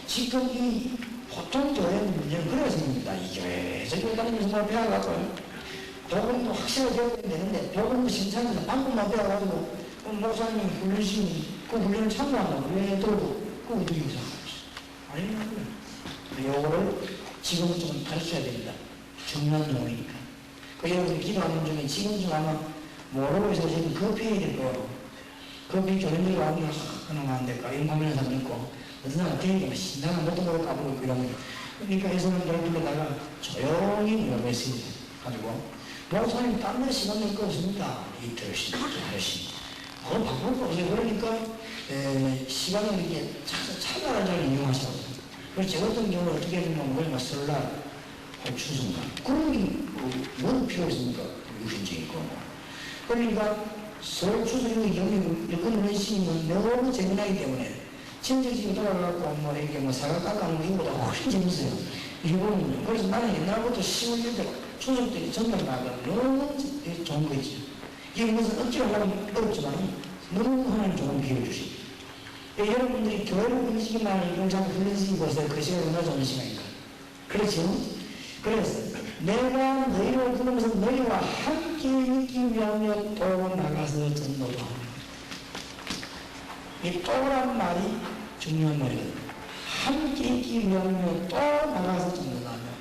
Speaker 1: 지금 이 보통 교회 문제는 그래서 생깁니다. 이 교회에서 교회 다니면서 뭘 배워갖고 복음도 확실하게 배우면 되는데 복음도 신청해서 방법만 배워가지고 목사님 훈련시키는 그 훈련을 참고한다고 왜 들고 그 어떻게 이상하지? 아니면 요거를 지금 좀 가르쳐야 됩니다. 중요한 용어니까. 그 여러분 기도하는 중에 지금 아마 모르고 있어서 지금 급해야 될 거예요. 급히 교인들이 와보면 그놈 안 될까 이런 고민하는 사람 있고 어떤 사람은 되게 신나는 못도 모르고 까불고 있고 이러면 그러니까 이 사람들을 불러다가 조용히 메시지 가지고 목사님 딴 데 시간 낼 거 없습니다. 이틀씩 하루씩 그건 방법도 없어요. 그러니까 시간을 이렇게 찾아라 잘 이용하시라고. 그래서 저 같은 경우는 어떻게 해주면 뭐냐 설날 추수인가 그런 게뭔 필요 있습니까? 유신적인 거. 그러니까 설 추수 이런 여건을 내시면 너무 재미나기 때문에 친정집에 돌아가고 뭐 이렇게 뭐 사과 깎아놓은 거 이거보다 훨씬 재밌어요. 일본은요. 그래서 나는 옛날부터 10월 1일 추석 때 전날 나가면 너무 좋은 거 있죠. 이게 무슨 억지로 하려면 어렵지만 너무 하나님 좋은 기회를 주시죠. 여러분들이 교회를 움직이면 용장 훈련식이 보세요. 그 시간이 얼마나 좋은 시간인가. 그렇죠? 그래서 내가 너희를 부르면서 너희와 함께 있기 위하여 또 나가서 전도도 합니다. 이 또란 말이 중요한 말이거든요. 함께 있기 위하여 또 나가서 전도도 합니다.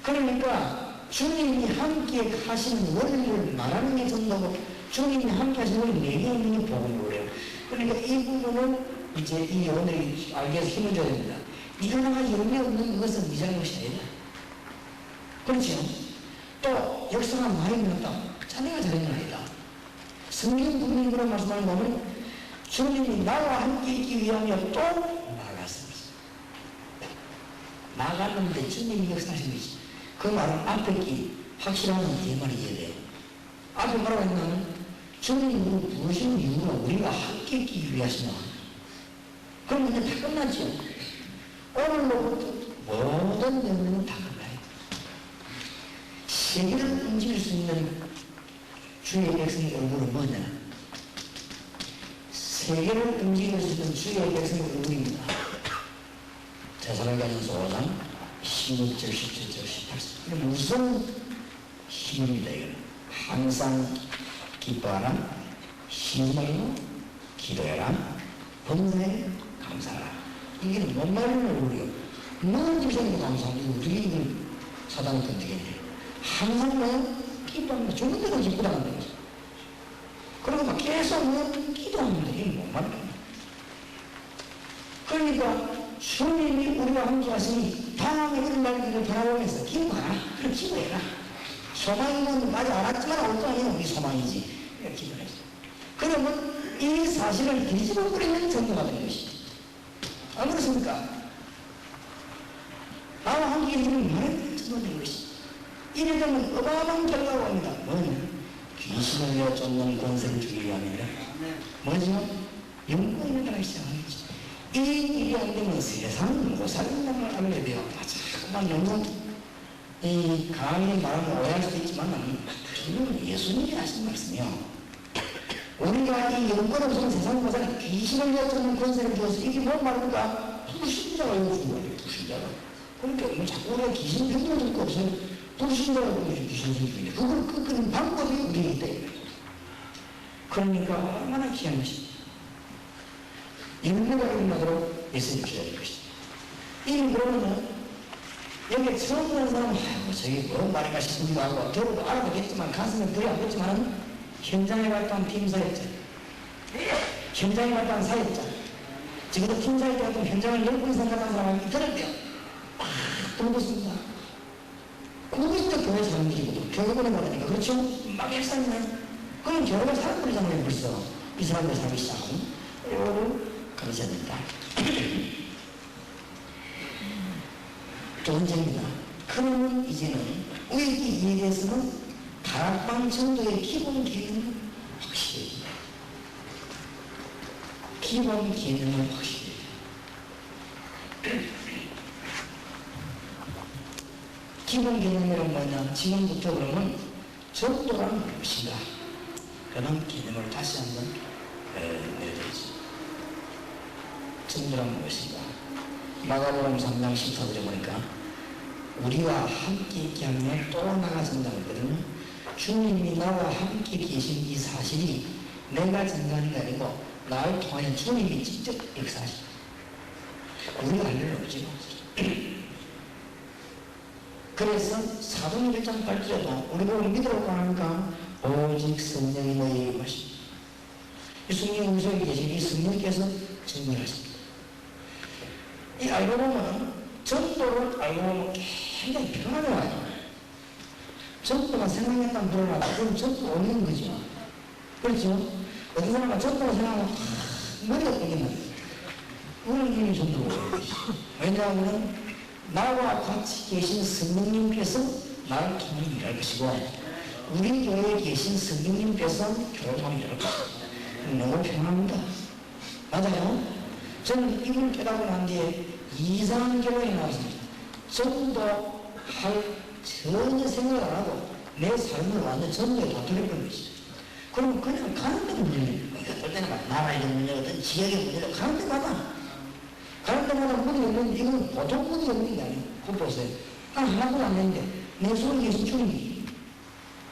Speaker 1: 그러니까 주님이 함께 하시는 원리를 말하는 게 전도고 주님이 함께 하시는 원리를 내리는 게 복음이에요. 그러니까 이 부분은 이제 이 여러분들이 알기 위해서 힘을 줘야 됩니다. 이거 하나 의미 없는 것은 네 잘못이 아니다. 그렇죠? 또 역사가 많이 늘었다. 자네가 잘한 건 아니다. 성경 분명히 그런 말씀을 보면 주님이 나와 함께 있기 위하여 또 나갔습니다. 나갔는데 주님이 역사하신 것이 그 말은 앞에 기 확실한 제 말이 이해돼요. 앞에 뭐라고 했냐면 주님이 우리를 부르신 이유가 우리가 함께 있기 위하시나. 그럼 이제 다 끝났죠. 오늘로부터 모든 영역은 다 끝나요. 세계를 움직일 수 있는 주의 백성의 얼굴은 뭐냐? 세계를 움직일 수 있는 주의 백성의 얼굴입니다. 데살로니가전서 5장 16절, 17절, 18절. 이게 무슨 힘입니다, 이거는. 항상 기뻐하라, 신심하여 기도해라, 범사에 감사하라. 이게 뭔 말이냐고 우리가. 모든 일생에도 감사하고 우리 이걸 사단을 던지겠네. 항상 뭐 기도합니다. 죽은 데도 기쁘다는 거죠. 그리고 막 계속 뭐 기도합니다. 이게 뭔 말이냐. 그러니까 주님이 우리와 함께 하시니 다음에 일어날 일을 바라보면서 기도하라. 그럼 기도해라. 소망이는 아직 알았지만 올 거 아니에요. 우리 소망이지. 이렇게 기도했어. 그러면 이 사실을 뒤집어 버리는 전도가 된 것이죠. 안 그렇습니까? 나와 함께 있는 말은 전도된 것이죠. 이래 되면 어마어마한 결과가 옵니다. 뭐냐? 귀신을 내어 쫓는 권세를 주기 위함이라. 뭐죠? 영광 있는 나라를 시작하는 것이죠. 이 일이 안 되면 세상은 못 살린다는 걸 알아야 돼요. 자꾸만 너무 이 강하게 말하면 오해할 수도 있지만 저는 예수님이 하신 말씀이요. 우리가 이 영권 없는 세상 보살에 귀신을 내쫓는 권세를 주어서 이게 뭔 말입니까? 불신자가 이거 준 거예요. 불신자가. 그러니까 뭐 자꾸 우리가 귀신 병도 듣고 없어요. 불신자가 귀신을 주는데 그걸 끄는 방법이 우리에 있다. 그러니까 얼마나 귀한 것입니다. 인류가 일어나도록 예수님 주셔야 될 것입니다. 이미 그러면은 여기 처음 보는 사람은 아이고 저게 뭐 말인가 싶기도 하고 저도 알아보겠지만 가슴에 불이 안 붙지만 현장에 갔던 팀사였죠. 현장에 갔던 사였죠. 지금도 팀사일 때 같은 현장을 10분 생각하는 사람이 있더라고요. 딱 돌보습니다. 그것도 교회 사람들이거든. 교회보내 말하니까 그렇죠? 막 일상이네. 그럼 교회가 사람들이잖아요 벌써. 이 사람들 살기 시작하면 이거를 가르쳐야 된다. 좋은 점입니다. 그러면 이제는 우리에게 이에 대해서는 다락방 전도의 기본 개념은 확실해요. 기본 개념은 확실해요. 기본 개념이란 뭐냐? 지금부터 그러면 전도란 무엇인가? 그런 개념을 다시 한번 내려드리죠. 전도란 무엇인가? 마가복음 3장 14절에 보니까 우리와 함께 있게 하면 또 나가신다고 했거든요. 주님이 나와 함께 계신 이 사실이 내가 전가하는 게 아니고 나를 통하여 주님이 직접 역사하시다. 우리가 할 일은 없지. 그래서 사도행 1장 8절에도 우리 보고 믿으라고 하니까 오직 성령이 너희에게 임하십니다. 이 성령 우리 속에 계신 이 성령께서 증명하십니다. 이 알고 보면 전도를 알고 보면 굉장히 편하게 와요. 전도가 생각했다면 들어가고 그럼 전도 오는 거죠. 그렇죠? 어떤 사람은 전도가 생각하면 머리가 땡긴다. 그런 힘이 전도가 오는 왜냐하면 나와 같이 계신 성령님께서 나를 통해 일할 것이고 우리 교회에 계신 성령님께서 교회를 통해 일할 것이고 너무 편합니다. 맞아요? 저는 이걸 깨닫고 난 뒤에 이상한 결론이 나왔습니다. 전도 할 전혀 생각을 안 하고 내 삶을 완전 전도에 도토리버린 것이죠. 그럼 그냥 가는 데 문제는 어떨 때는 나라의 문제거든, 지역의 문제를 가는 데마다 문이 없는데 이건 보통 문이 없는 게 아니에요. 그거 보세요. 하나도 안 했는데 내 속에 계신 주님이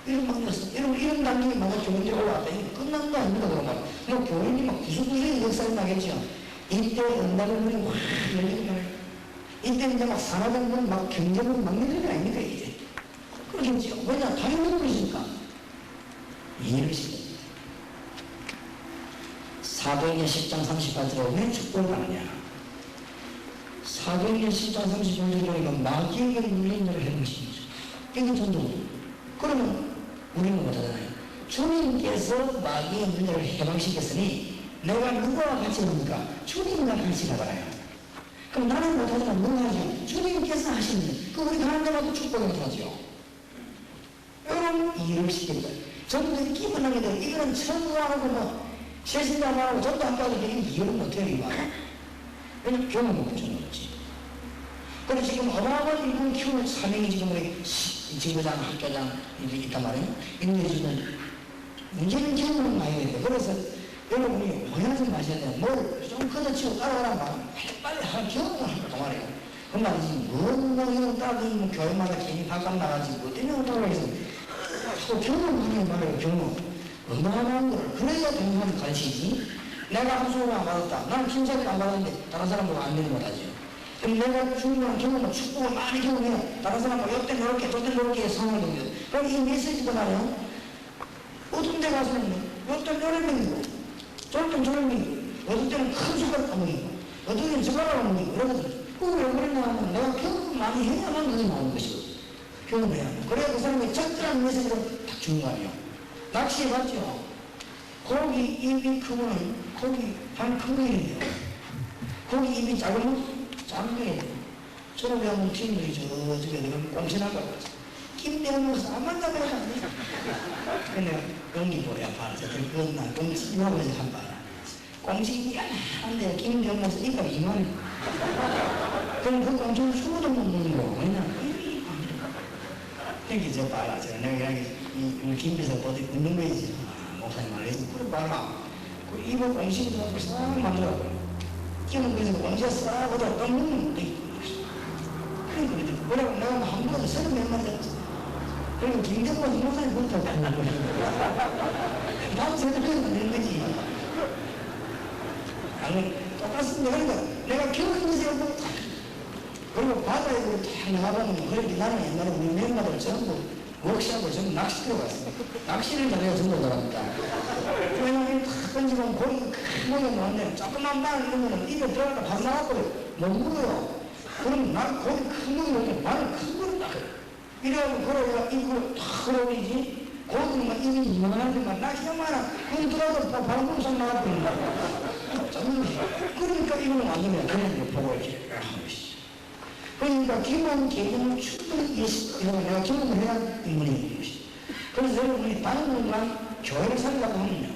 Speaker 1: 이런 막렸어. 이런 단계에 뭔가 교인들이 올라왔다. 이거 끝난 거 아닙니까, 그러면? 뭐 교인이 막 구수구수의 역사를 나겠죠. 이때 은다는 문이 확 열리는 거예요. 이때 이제 막 산업의 문, 막 경제문 막 열리는 거 아닙니까, 이제? 그러겠죠. 왜냐, 다 있는 거니까. 이해를 시킵니다. 사도행전 10장 38절에 왜 축복을 하느냐? 사도행전 10장 38절에 보니까 마귀에게 물린 자를 해본 것입니다. 이게 전도죠. 그러면 우리는 못하잖아요. 주님께서 마귀의 문제를 해방시켰으니 내가 누구와 같이 합니까? 주님과 같이 가잖아요. 그럼 나는 못하지만 누가 하죠? 주님께서 하시는 그 우리 하는 데마다 축복을 못하죠. 여러분 이해를 시킨 거예요. 전부 기분하게 돼요. 이거는 천부하고 뭐 세신자하고 전부 안 가도 되는 이해를 못해요. 이거. 왜냐면 경험을 못 주는 거지. 그래서 지금 어마어마한 일본 키우는 사명이 지금 우리 지구장, 학교장 이렇게 있단 말이에요. 근데 지금 문제는 경험을 많이 해야 돼요. 그래서 여러분이 오해하지 마셔야 돼요. 뭘 좀 걷어치고 따라가란 말은 빨리 하는 경험을 하는 거 말이에요. 그 말이지, 뭔 이런 따라다니면 뭐 교회마다 괜히 바깥 나가지, 뭐 때문에 어떡하고 해서 또 경험하는 말이에요, 경험. 어마어마한 걸. 그래야 동사를 가르치지. 내가 한 수업을 안 받았다. 나는 핀사를 안 받았는데 다른 사람보다 안 되는 못하지. 그럼 내가 중요한 경험을, 축복을 많이 경험해요. 다른 사람하고 이때 이렇게, 저때 이렇게 상황을 경험해요. 그럼 이 메시지가 말이에요. 어떤 데 가서는 어떤 요래명이고, 저런 저래명이고, 어떤 때는 큰 숟가락 까먹이고, 어떤 때는 젓가락 까먹이고, 이러거든. 그거 왜 그러냐 하면 내가 경험을 많이 해야만 그게 나오는 것이고, 경험을 해야 하면. 그래야 그 사람이 적절한 메시지를 딱 주는 거 아니에요. 낚시해봤죠? 고기 입이 크면은 고기 반 큰 거 있는데요. 고기 입이 작으면 작은 거 있는데요. 저를 배우는 팀들이 저쪽에 내가 꽁신하고 김 배우면서 안 만나면 안 돼. 근데 공기 뭐야 봐서 그건 나 공기 이하면서 한 봐. 공기 한데 김 배우면서 이가 이만해. 그럼 그 공기를 수고도 못 먹는 거. 왜냐면 여기 저 봐라. 내가 여기 김비서 어디 웃는 거이지. 목사님 말해서 그래 봐라. 그 입을 공식이 들어가고 싹 만들어가고 끼는 거에서 공시가 싹 오다가 또 먹는 데 그러니까 그래고 내가 한 번에 30몇 마리 잡았어. 그리고 김정권 목사님 그렇다고 하는 거야. 다음 세대 그렇게 만드는 거지. 아니 똑같습니다. 그러니까 내가 경험해서 그리고 바다에 탁 나가보면 그렇게 나는 옛날에 우리 멤버들 전부 웍시하고 전부 낚시 들어갔어. 낚시를 잘해야 전부 들어갑니다. 왜냐면 탁 던지면 고기가 크게 나왔네. 조그만 말 이러면 입에 들어가다 밥 나왔거든. 못 먹어요. 그럼 난 고기 큰 거기 먹고 말을 큰 거를 딱 이래가지고 그러다가 입으로 탁 흘러버리지. 고기만 입이 이만한데만 낚시가 많아. 그럼 들어가도 바람봉상 나가버리는 거야. 그러니까 이거는 완전히 그냥 보고 이렇게 하는 것이지. 그러니까 기본 개념을 충분히 이해시키고 내가 경험을 해야 인문이 있는 것이죠. 그래서 여러분이 다른 공간 교회를 살려고 하면요.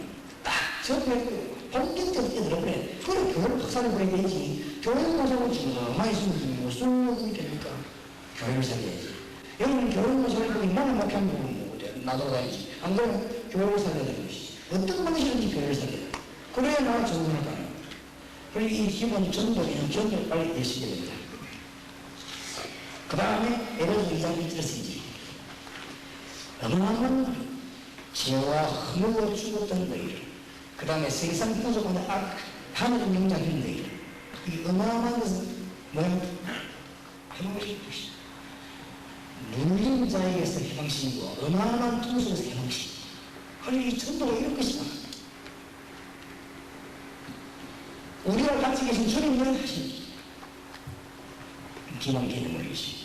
Speaker 1: 딱 접해 본격적으로 뛰어들어버려요. 그래 교회를 확 살려버려야 되지. 교회를 모자고 지금 있으면 쑥 됩니까? 교회를 살려야지. 여러분 교회를 모자고 이만을 못 하면 뭐 놔둬가야지. 안 그러면 교회를 살려야 되는 것이지. 어떤 방식인지 교회를 살려야 돼. 그래야 나가 전도를 가요. 그리고 이 기본 전도는 전도를 빨리 내시게 됩니다. 그 다음에 에베소 2장 1절에 쓰지. 어마어마한 죄와 흠으로 죽었던 너희를, 그 다음에 세상 풍속하는 하늘의 명장인 너희를, 이 어마어마한 것은 뭐야? 해방시킨 것이다. 눌린 자에게서 해방시키고 어마어마한 통속에서 해방시키고. 그리고 이 전도가 이런 것이다. 우리가 같이 계신 주님이 하십니다. 기본 개념을 이시.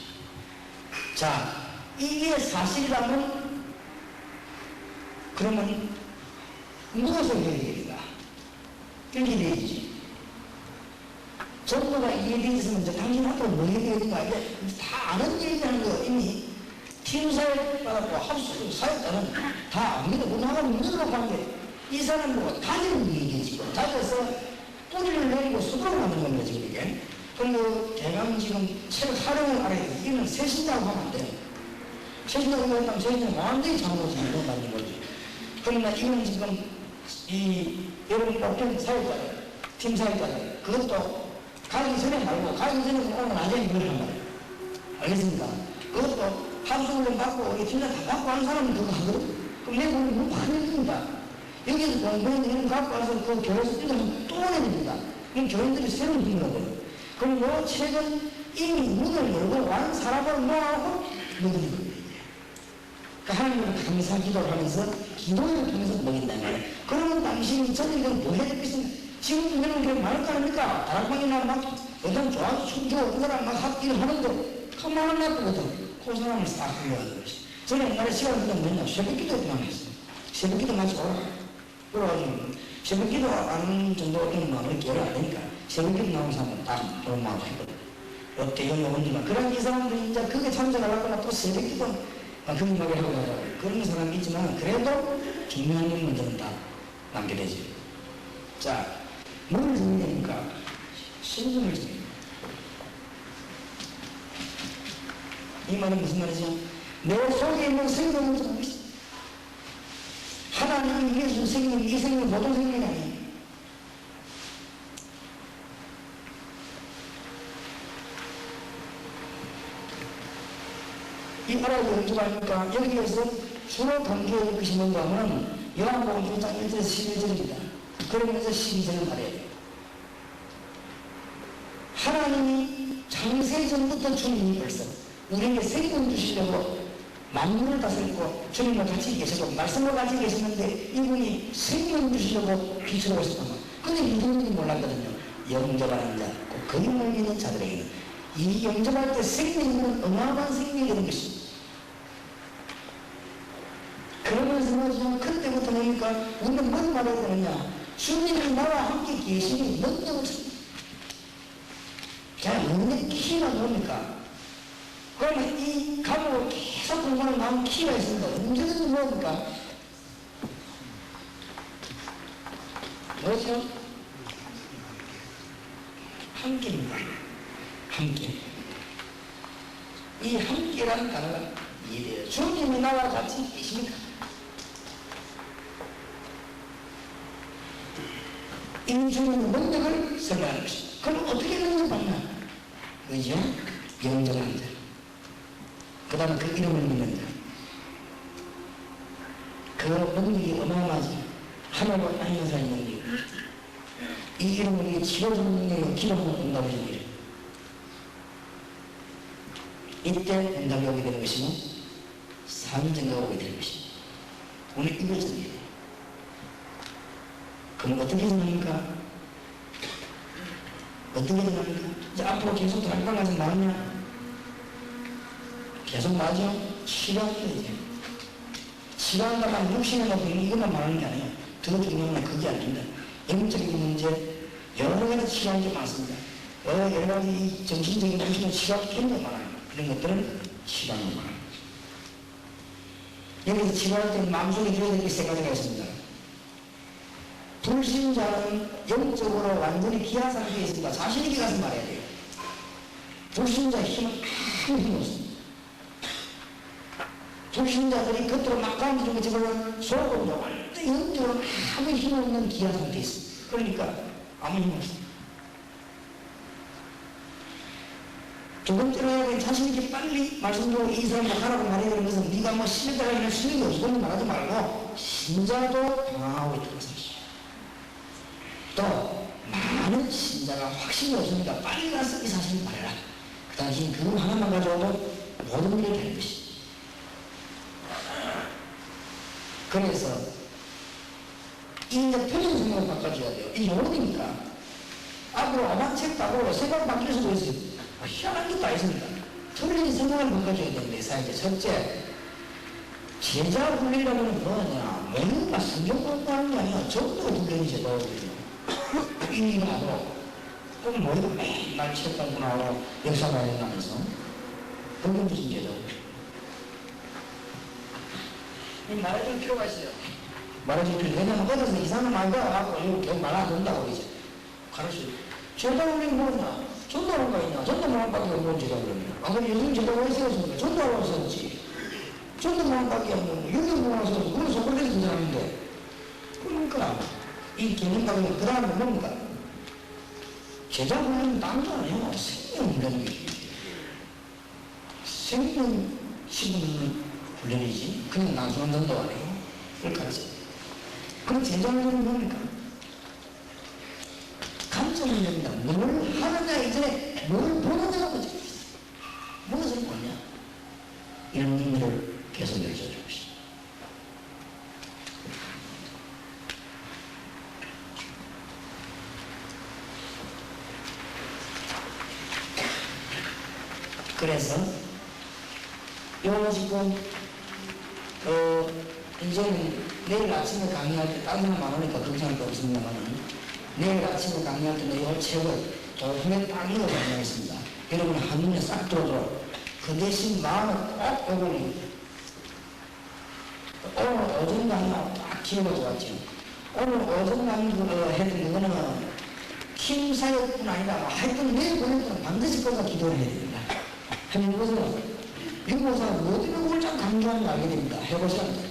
Speaker 1: 자, 이게 사실이라면 그러면 무엇을 해야 됩니까? 이렇게 되지. 전부가 이해되어 있으면 당신 앞으로 뭐 해야 되는가? 이게 다 아는 얘기하는 거 이미 팀사회 받았고 합수 사회자는 다 압니다. 뭐 나가면 믿으라고 하는 게 이 사람 뭐가 가지는 얘기지. 자기서 뿌리를 내리고 숲으로 만든 겁니다, 지금 이게. 그리고 대강 지금 책 활용을 알아야 돼요. 이거는 새신자고 하면 안 돼요. 새신자고 한다면 새신자는 완전히 잘못해서 만든 거지. 그러나 이건 지금 여러분 뽑힌 사회자들, 팀 사회자들, 그것도 가기 전에 말고, 가기 전에 오늘 나중에 이걸 한 말이에요. 알겠습니까? 그것도 한수를 받고, 우리 팀장 다 받고 하는 사람은 그거 하거든. 그럼 내 돈이 너무 많이 듭니다. 여기서 공부했는데 이런 거 갖고 와서 그 교회에서 뜯으면 또 내립니다. 그럼 교인들이 새로운 힘을 얻어요. 그럼 요 책은 이미 문을 열고 완 사람을 모아놓고 먹이는 겁니다. 그러니까 하나님을 감사 기도를 하면서 기도를 통해서 먹인다는 거예요. 그러면 당신이 저는 이건 뭐 해야 되겠습니까? 지금 이런 게 말할 거 아닙니까? 다락방이나 막 어떤 좋아서 춤추고 어떤 사람 막 합기를 하는데 가만 놔두거든. 그 사람을 싹 흘려가는 것이. 저는 옛날에 시간 되면 뭐냐 새벽 기도 그만했어요. 새벽 기도 마치 오라. 그래가지고 새벽 기도 하는 정도는 마음을 기회를 안 되니까 새벽 기도 나오는 사람은 딱 그런 마음을 했거든. 어때 영이 오는지만 그런 이 사람들이 이제 그게 참석하려거나 또 새벽 기도 그런 말을 하고 나가고 그런 사람이 있지만 그래도 중요한 인물들은 다 남게 되지. 자, 뭘 정리하니까 신분을 정리합니다. 이 말은 무슨 말이죠? 내 속에 있는 생명을 정하고 있어. 하나님이 위해 준 생명, 이 생명 모든 생명이 아니에요. 이 나라의 연주가니까 여기에서 주로 강조해 주신 뭔가 하면 요한복음 1장 1절에서 11절입니다. 그러면서 12절을 말해야 돼요. 하나님이 창세전부터 주님이 벌써 우리에게 생명 주시려고 만물을 다스리고 주님과 같이 계시고 말씀과 같이 계시는데 이분이 생명 주시려고 빛으로 오셨단 말이에요. 근데 이분들이 몰랐거든요. 영접하는 자, 거듭을 믿는 자들에게는 이 영접할 때 생명은 어마어마한 생명이 되는 것입니다. 그러면서 뭐죠? 그때부터 보니까 우리는 뭘 말해야 되느냐? 주님이 나와 함께 계시니 능력을 줍니다. 그냥 능력이 키가 뭡니까? 그러면 이 감옥을 계속 공부하는 마음 키가 있습니다. 문제는 뭡니까? 뭐죠? 함께입니다. 함께. 이 함께라는 단어가 이해돼요. 주님이 나와 같이 계십니까? 이 주님의 능력을 설명하는 것입니다. 그럼 어떻게 능력을 받나? 그죠? 영접하는 자. 그 다음에 그 이름을 믿는 자. 그 능력이 어마어마하지. 하나님과 아닌 사람의 능력이. 이 이름을 치료주는 능력으로 기도하는 응답을 주는 이때 응답이 오게 되는 것이면 산증가 오게 되는 것입니다. 오늘 이걸 정리해야 돼요. 그럼 어떻게 정리합니까? 어떻게 정리합니까? 이제 앞으로 계속 다락방 가서 나오냐? 계속 나죠? 치료하는 이제. 치료한다면 육신에 놓고 이것만 말하는 게 아니에요. 더 중요한 건 그게 아닙니다. 영적인 문제, 여러 가지 치료할 게 많습니다. 여러 가지 정신적인 문제는 치료할 게 굉장히 많아요. 그런 것들은 치료하는 거 말합니다. 여기서 치료할 때 마음속에 들어야 될 게 세 가지가 있습니다. 불신자는 영적으로 완전히 기아 상태에 있습니다. 자신에게 가서 말해야 돼요. 불신자의 힘은 아무 힘이 없습니다. 불신자들이 겉으로 막 가운데 집어넣은 속으로 완전히 영적으로 아무 힘 없는 기아 상태에 있습니다. 그러니까 아무 힘 없습니다. 두 번째로 해야 될 자신에게 빨리 말씀드리고 이 사람도 하라고 말해야 되는 것은 네가 뭐 신에다가 있는 수익이 없어 그런 말하지 말고 신자도 방황하고 있다는 사실. 또 많은 신자가 확신이 없으니까 빨리 가서 이 사실을 말해라. 그 당신 그거 하나만 가져와도 모든 일이 되는 것이. 그래서 이 표정 생각을 바꿔줘야 돼요. 이 요원이니까 앞으로 아마 책 따고 생각 바뀔 수도 있어요. 희한한 게 다 있습니다. 틀린 생각을 바꿔줘야 되는데 사실 첫째 제자 훈련이라면 뭐냐 모르는 성경 공부하는 게 아니야. 전부 훈련이죠. 인하고 꼭 머리가 맨날 책 공부하고 역사 관련하면서 그게 무슨 죄죠? 말해줄 필요가 있어요. 말해줄 필요. 왜냐면 어디서 이상한 말도 하고 이거 말안 된다고 이제 가르쳐. 제자훈련이 뭐냐? 전도하는 거 있냐? 전도만 밖에 없는 제자훈련이야. 아, 그럼 요즘 제자가 왜 세웠습니까? 전도하고 세웠지. 전도만 밖에 없는 유교문화 세웠어. 그래서 소설에서 세웠는데. 그러니까, 이 개념가지고 그 다음에 뭡니까? 제자훈련은 딴거 아니야. 생명훈련이. 생명 신분 훈련이지. 그냥 나중한 전도 아니에요. 그걸 가르쳐. 그럼 제자훈련은 뭡니까? 감정훈련입니다. 뭘 하느냐, 이제 뭘 보느냐가 문제가 있어. 무엇을 보냐? 이런 의미를 계속 내줘주고 싶습니다. 그래서 요 지금 이제는 내일 아침에 강의할 때 다른 사람 안 오니까 걱정할 거 없습니다만은 내일 아침에 강의할 때는 요 책을 조금에 딱 읽어 강의하겠습니다. 여러분 한눈에 싹 들어도 그 대신 마음을 꼭 요걸 오늘 오전 강의 딱 기억을 좋았죠. 오늘 오전 강의 했던 그거는 힘사역뿐 아니라 하여튼 내일 보내면 반드시 거기다 기도를 해야 됩니다. 한번 보세요. 미국에서 모든 걸 좀 강조하는 거 알게 됩니다. 해보시면 돼요.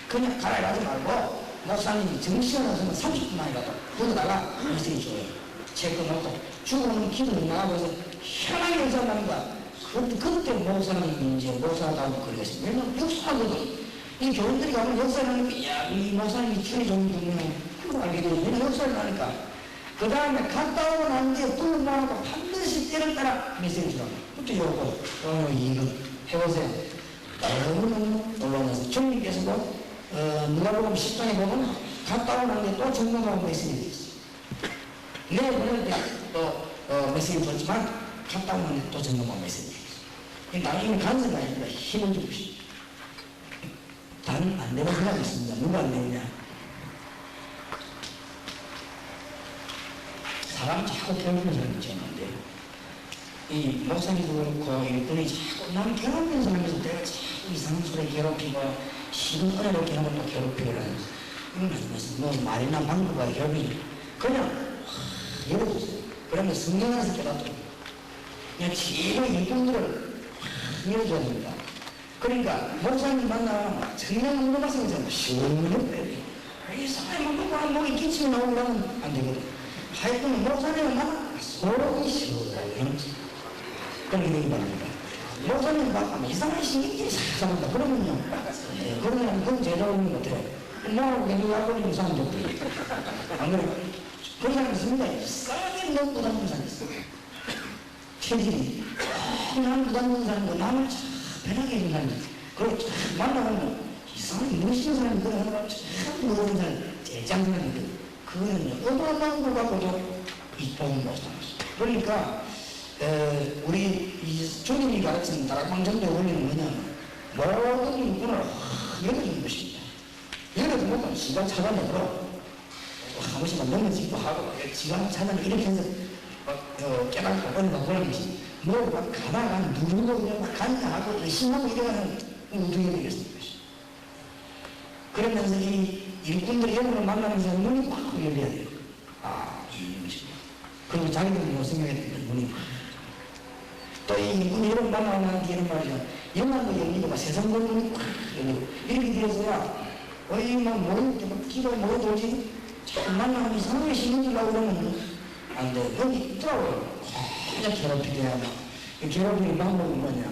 Speaker 1: 그냥 가라 하지 말고 목사님이 정시간 없으면 30분만이라도 거기다가 일생이 줘요. 체크 놓고 죽으면 기도 나가면서 편하게 연습하는 거야. 그때 목사님이 이제 목사다고 그러겠습니다. 왜냐면 역사하거든. 이 교인들이 가면 역사를 하니까 야, 이 목사님이 줄이 좋은 경우는 그거 알게 되죠. 왜냐면 역사를 하니까 그 다음에 갔다 오고 난 뒤에 또 나오고 반드시 때를 따라 메시지를 그때 요거 이거 해보세요. 너무너무 놀라워서 주님께서도 누가복음 10장에 보면 갔다 오고 난 뒤에 또 정명하고 메시지가 있어요. 내일 보낼 때또 메시지 줬지만 갔다 오고 난 뒤에 또 정명하고 메시지가 있어요. 나중에 간섭이 아니라 힘을 주고 싶어요. 다른 안 되는 사람이 있습니다. 누가 안 되느냐? 사람 자꾸 괴롭히는 사람이 있는데 이 목사님도 그렇고 일꾼이 자꾸 남 괴롭히는 사람에서 내가 자꾸 이상한 소리 괴롭히고 식은 은혜로 괴롭히는 것도 괴롭히고 하는 이건 하지 마세요. 뭐 말이나 방법과 괴롭히지 그냥 열어주세요. 그러면 성경 안에서 깨닫도록 그냥 제일 일꾼들을 열어줘야 됩니다. 그러니까 목사님 만나면 정말 물어봤으면 시원해. 이 사람이 먹고 목이 기침이 나오고 그러면 안 되거든. 하여튼 목사님은 나는 속이 시원해. 그런 얘기 말입니다. 목사님 막 이상한 신경질이 싹싹한다. 그러면요. 그러면 그건 제자 오는 것 같아요. 뭐 얘기하고 있는 사람도 없고. 안 그래요? 그런 사람이 있습니다. 싸게 너무 부담스러운 사람이 있어요. 체질이 난 부담스러운 사람도 남을 참 편하게 해준 사람이 있어요. 그걸 만나보면 이상하게 멋있는 사람이 그런 사람 참 무서운 사람 제장 사람이거든. 그거는요. 어마어마한 걸 갖고도 이쁨을 못 살았어요. 그러니까 우리 이 주님이 가르친 다락방정도의 원리는 뭐냐면 모든 일꾼을 열어주는 것입니다. 열어주면 시간 찾아내고 한 번씩만 넘어지기도 하고 시간 찾아내 이렇게 해서 깨닫고 어려워 그런 것이 뭐 가다가 누르고 그냥 막 간다하고 의심하고 이래가는 우두에 되겠습니다. 그러면서 이 일꾼들이 여러분을 만나면서 눈이 꽉 열려야 돼요. 아, 이 것입니다. 그리고 자기들이 못 생각해야 되는 눈이 또 이 일꾼이 여러분 만나는 게 이런 말이죠. 영안도 열리고 막 세상 볼 눈이 꽉 열리고 이렇게 되어서야 어이 막 모일 때 막 기도 모여들지 만나면 이상하게 신경 질라고 그러면 안 돼. 여기 있더라고요. 그냥 괴롭히게 하고 괴롭히는 방법은 뭐냐.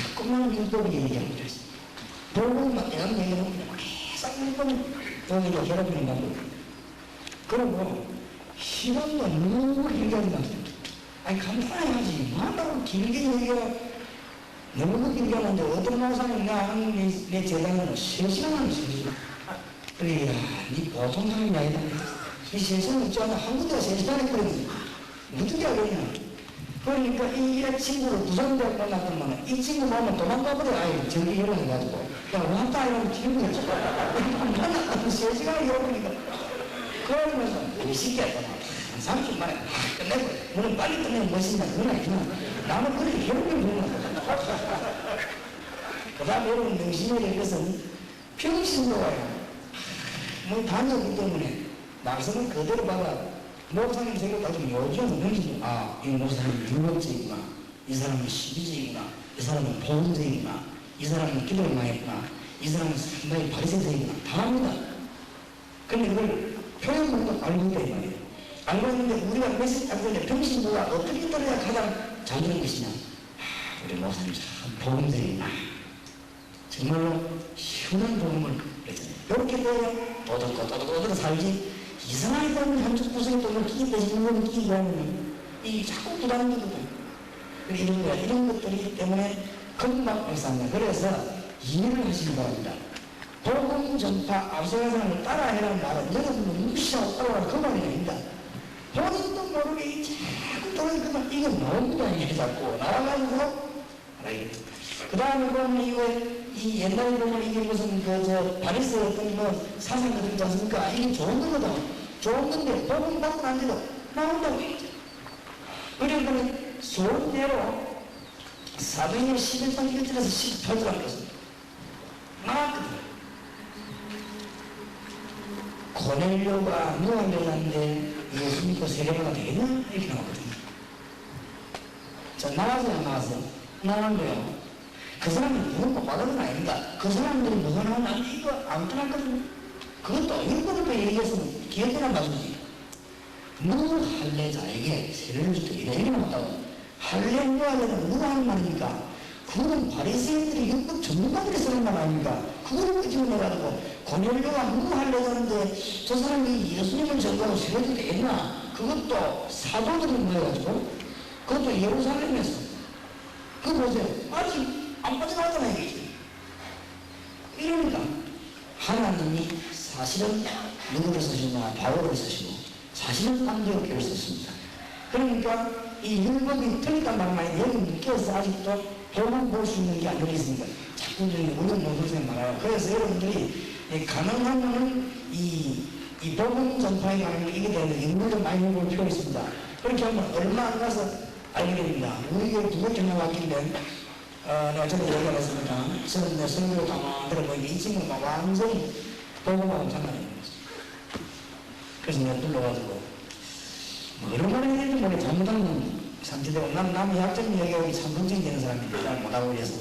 Speaker 1: 자꾸만 율법이 얘기하고 그랬어. 돌고 막 이런 얘기하고 막 계속 율법을 괴롭히는 방법. 그리고 시간도 너무 길게 하지 마세요. 아니 간단하게 하지. 뭐한다고 길게 얘기해. 너무 길게 하는데 어떤 목사님 내 제자는 3시간 하면 3시간. 그래, 니 보통 사람이 아니다. 이 세상에 있잖아. 한 군데가 3시간 했거든. 어떻게 하겠냐. 그러니까 이 친구를 부산대학 만났더만 이 친구 보면 도망가버려. 아이 전기 열어해가지고 야 왔다 이러면 친구가 만났더니 3시간을 열어보니까 그러면서 우리 신기하잖아. 30분 만에 끝내고 물론 빨리 끝내면 멋있냐 그건 아니지만 나는 그렇게 괴롭히는 거야. 그 다음에 여러분 명심해야 될 것은 평신도가요. 뭐 단어기 때문에 말씀을 그대로 받아 목사님 생각 따지면 요즘 명신, 이 목사님은 율법주의구나, 이 사람은 시비주의구나, 이 사람은 보험주의구나, 이 사람은 기도를 많이 했구나, 이 사람은 상당히 바리새인이구나 다 합니다. 근데 그걸 표현으로 알고 있다 이 말이에요. 알고 있는데 우리가 메시지 딱 들려 병신부가 어떻게 들어야 가장 잘 되는 것이냐. 우리 목사님 참 복음들이구나. 정말로 시원한 복음을 했잖아요. 이렇게 되어 또덕또덕 살지 이상하게 되면 한쪽 구석에 또 끼기 빼지는 건 끼고 하면 이 자꾸 부담되거든. 이런 것들이기 때문에 금방 발사합니다. 그래서 이해를 하시기 바랍니다. 복음 전파 앞서간 사람을 따라해라는 말은 여러분도 무시하고 따라가는 그 말이 아닙니다. 본인도 모르게 자꾸 따라가면 이게 나옵니다. 이게 자꾸 나와가지고 그 다음에 보면 이 옛날에 보면 이게 무슨 바리새 어떤 사상 같은 거 않습니까? 이게 좋은 거거든. 좋은 건데 복음 받고 난 뒤도 나온다고 했죠. 그러니까 좋은 예로 사도행전 11장 1절에서 18절 하겠습니다. 나왔거든. 고넬료가 누가 일어났는데 예수 믿고 세례가 되겠나? 이렇게 나왔거든요. 자, 나와서요, 안 나와서요? 나왔는데요. 그 사람은 누군 못 받은 건 아닙니다. 그 사람들이 누가 나오나 이거 안 떠났거든요. 그것도 일본을 얘기했으면 기억이나 맞으지. 무할례자에게 세례를 줄 때 이래 나왔다고. 할렐루야는 누가 하는 말입니까? 그거는 바리새인들이 율법 전문가들이 쓰는 말 아닙니까? 그거를 끄집어내가지고 고넬료가 무할례자인데 저 사람이 예수님을 전도하고 세례를 되겠나? 그것도 사도들이 모여가지고 그것도 예루살렘에서 그거 보세요. 아직 안 빠져나왔잖아요. 이러니까 하나님이 사실은 누구를 쓰시냐? 바울을 쓰시고 사실은 안디옥교를 썼습니다. 그러니까 이 율법이 틀렸단 말만 여기 묶여서 아직도 복음 볼 수 있는 게 안 되겠습니까? 자꾸 우리는 모르는 말이에요. 그래서 여러분들이 가능하면 이 복음 전파에 관한 이게 되는 연구를 많이 해볼 필요가 있습니다. 그렇게 하면 얼마 안 가서 알게 됩니다. 우리 교회 두 번째 나왔길래 내가 전에 얘기를 했습니다. 저는 내 성경을 가만 들어보니까 이 친구가 완전히 복음하고 상관이 없는 거죠. 그래서 내가 불러가지고 얼마나 해야 되는지 모르겠어. 잘못하면 상태되고 남의 약점이 얘기하기 참 걱정이 되는 사람인데 잘 못하고 그래서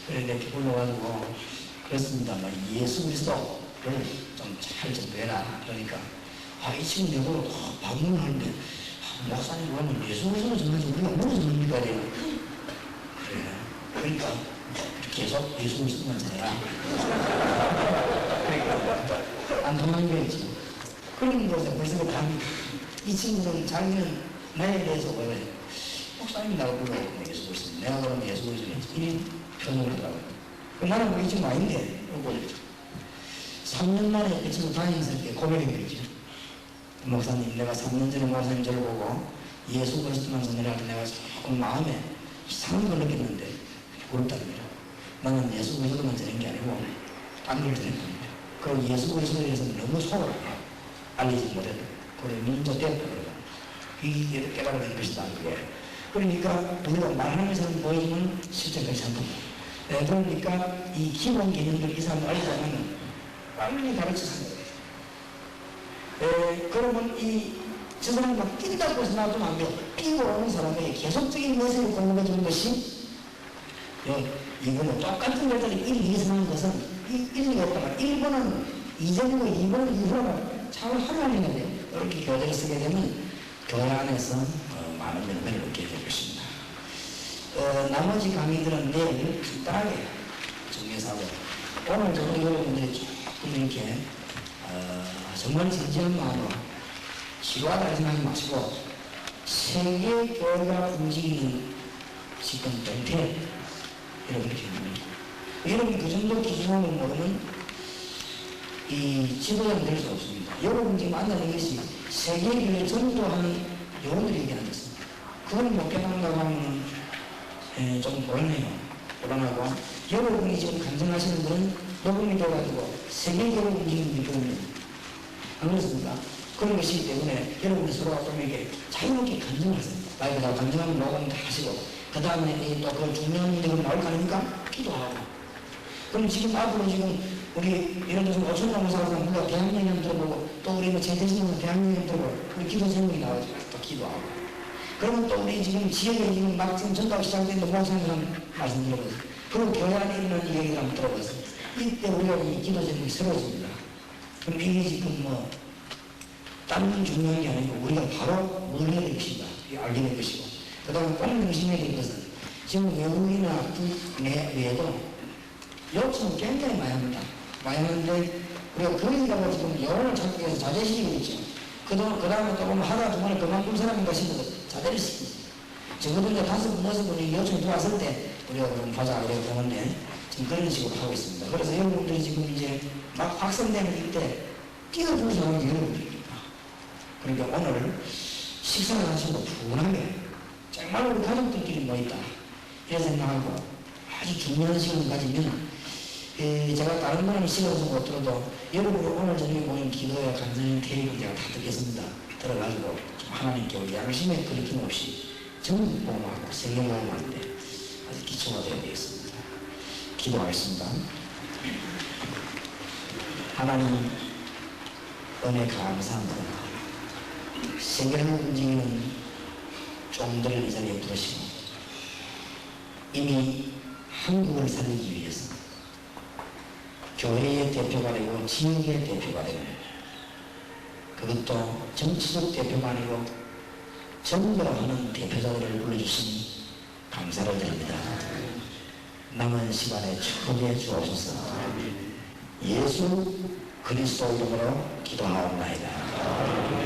Speaker 1: 그런데 이렇게 불러가지고 그렇습니다. 예수 그리스도를 좀 잘 전도해라. 그러니까 이 친구 내가 방문을 하는데 목사님 그러면 예수 그리스도를 전도해서 우리가 뭐를 전도합니까? 그래요. 그러니까 계속 예수 그리스도만 전해라. 그러니까 안 통하는 게 있지. 그런 것에 벌써 이 친구는 자기는 나에 대해서 왜 목사님이 나를 불러요. 예수 그리스도. 내가 그러면 예수 그리스도는 이 편을 하더라고요. 나는 뭐 이 친구 아닌데 이거 3년 만에 이 친구 다니면서 이렇게 고백이 되겠죠. 목사님 내가 3년 전에 목사님 저를 보고 예수 그리스도만 전해라 내가 조금 마음에 이상한 걸 느꼈는데 그렇답니다. 나는 예수 그리스도만 전한 게 아니고 딴 걸 전한 겁니다. 그리고 예수 그리스도에 대해서 너무 소홀하고 알리지 못했다. 그래 문자 떼었다 그러고 이게 깨달아낸 것이다 그거예요. 그러니까 우리가 말하면서는 보이지만 실제 그렇지 않습니다. 그러니까 이 기본 개념들 이 사람을 알리자면 빨리 가르쳐서 그러면 저 사람이 막 뛴다고 해서 놔두면 안 돼요. 뛰고 오는 사람에게 계속적인 메시지를 공급해 주는 것이 이거는 똑같은 것들이 1, 2, 3하는 것은 일리가 없다가 1번은 이전이고 2번은 이후라고 잘 하나님인데 이렇게 교재를 쓰게 되면 교회 안에서 많은 면면을 얻게 될 것입니다. 나머지 강의들은 내일 간단하게 정리해서 하고 오늘 저도 여러분들이 조금 이렇게 정말 진지한 마음으로 지루하다 생각하지 마시고 세계 교회가 움직이는 지금 멘트 여러분이 기준입니다. 여러분이 그 정도 기준으로 모르면 이 지도자는 될 수 없습니다. 여러분 지금 만나는 것이 세계교회 전도하는 여러분들이 얘기하는 것입니다. 그걸 못 깨닫는다고 하면 좀 곤란해요. 곤란하고 여러분이 지금 간증하시는 분은 녹음이 돼가지고 세계교회 움직이는 분이거든요. 안 그렇습니까? 그런 것이기 때문에 여러분이 서로 좀 이렇게 자유롭게 간증하세요. 마이크다가 간증하면 녹음 다 하시고 그 다음에 또 그 중요한 문제가 나올 거 아닙니까? 기도하고. 그럼 지금 앞으로 지금 우리 예를 들어서 5천 명 사람 우리가 대학년이면 들어보고 또 우리 뭐 제대신은 대한민국 들고 우리 기도 제목이 나오죠. 또 기도하고. 그러면 또 우리 지금 지역에 지금 막 지금 전도가 시작되는데 목사님이랑 말씀드려보세요. 그리고 교회 안에 있는 이 얘기를 한번 들어보세요. 이때 우리가 이 기도 제목이 새로워집니다. 그럼 이게 지금 뭐 다른 중요한 게 아니고 우리가 바로 뭘 해야 될 것인가 알게 될 것이고, 그 다음에 꼭 명심해야 될 것은 지금 외국이나 외에도 요청을 굉장히 많이 합니다. 많이 하는데 우리가 거기다가 지금 영혼을 찾기 위해서 자제시키고 있죠. 그 다음에 또 보면 하다 보면 그만큼 사람인가 싶어서 자제를 시키죠. 적어도 이제 5분이 요청이 들어왔을 때 우리가 그럼 가자 이렇게 보는데 지금 그런 식으로 하고 있습니다. 그래서 여러분들이 지금 이제 막 확산되는 이때 뛰어들 사람이 여러분들입니다. 그러니까 오늘 식사를 하시고 푸근하게 정말 우리 가족들끼리 모였다 이런 생각하고 아주 중요한 시간을 가지면 제가 다른 분은 시간을 좀 못 들어도 여러분이 오늘 저녁에 모인 기도에 간절히 테이블 제가 다 듣겠습니다. 들어가지고 좀 하나님께 우리 양심에 그리낌 없이 전부 복음하고 성경 복음하는데 아주 기초가 되어야 되겠습니다. 기도하겠습니다. 하나님 은혜 감사합니다. 세계를 움직이는 종들을 이 자리에 부르시고 이미 한국을 살리기 위해서 교회의 대표가 되고 지역의 대표가 되고 그것도 정치적 대표가 아니고 전도하는 대표자들을 불러주시니 감사를 드립니다. 남은 시간에 축복해 주옵소서. 예수 그리스도 이름으로 기도하옵나이다.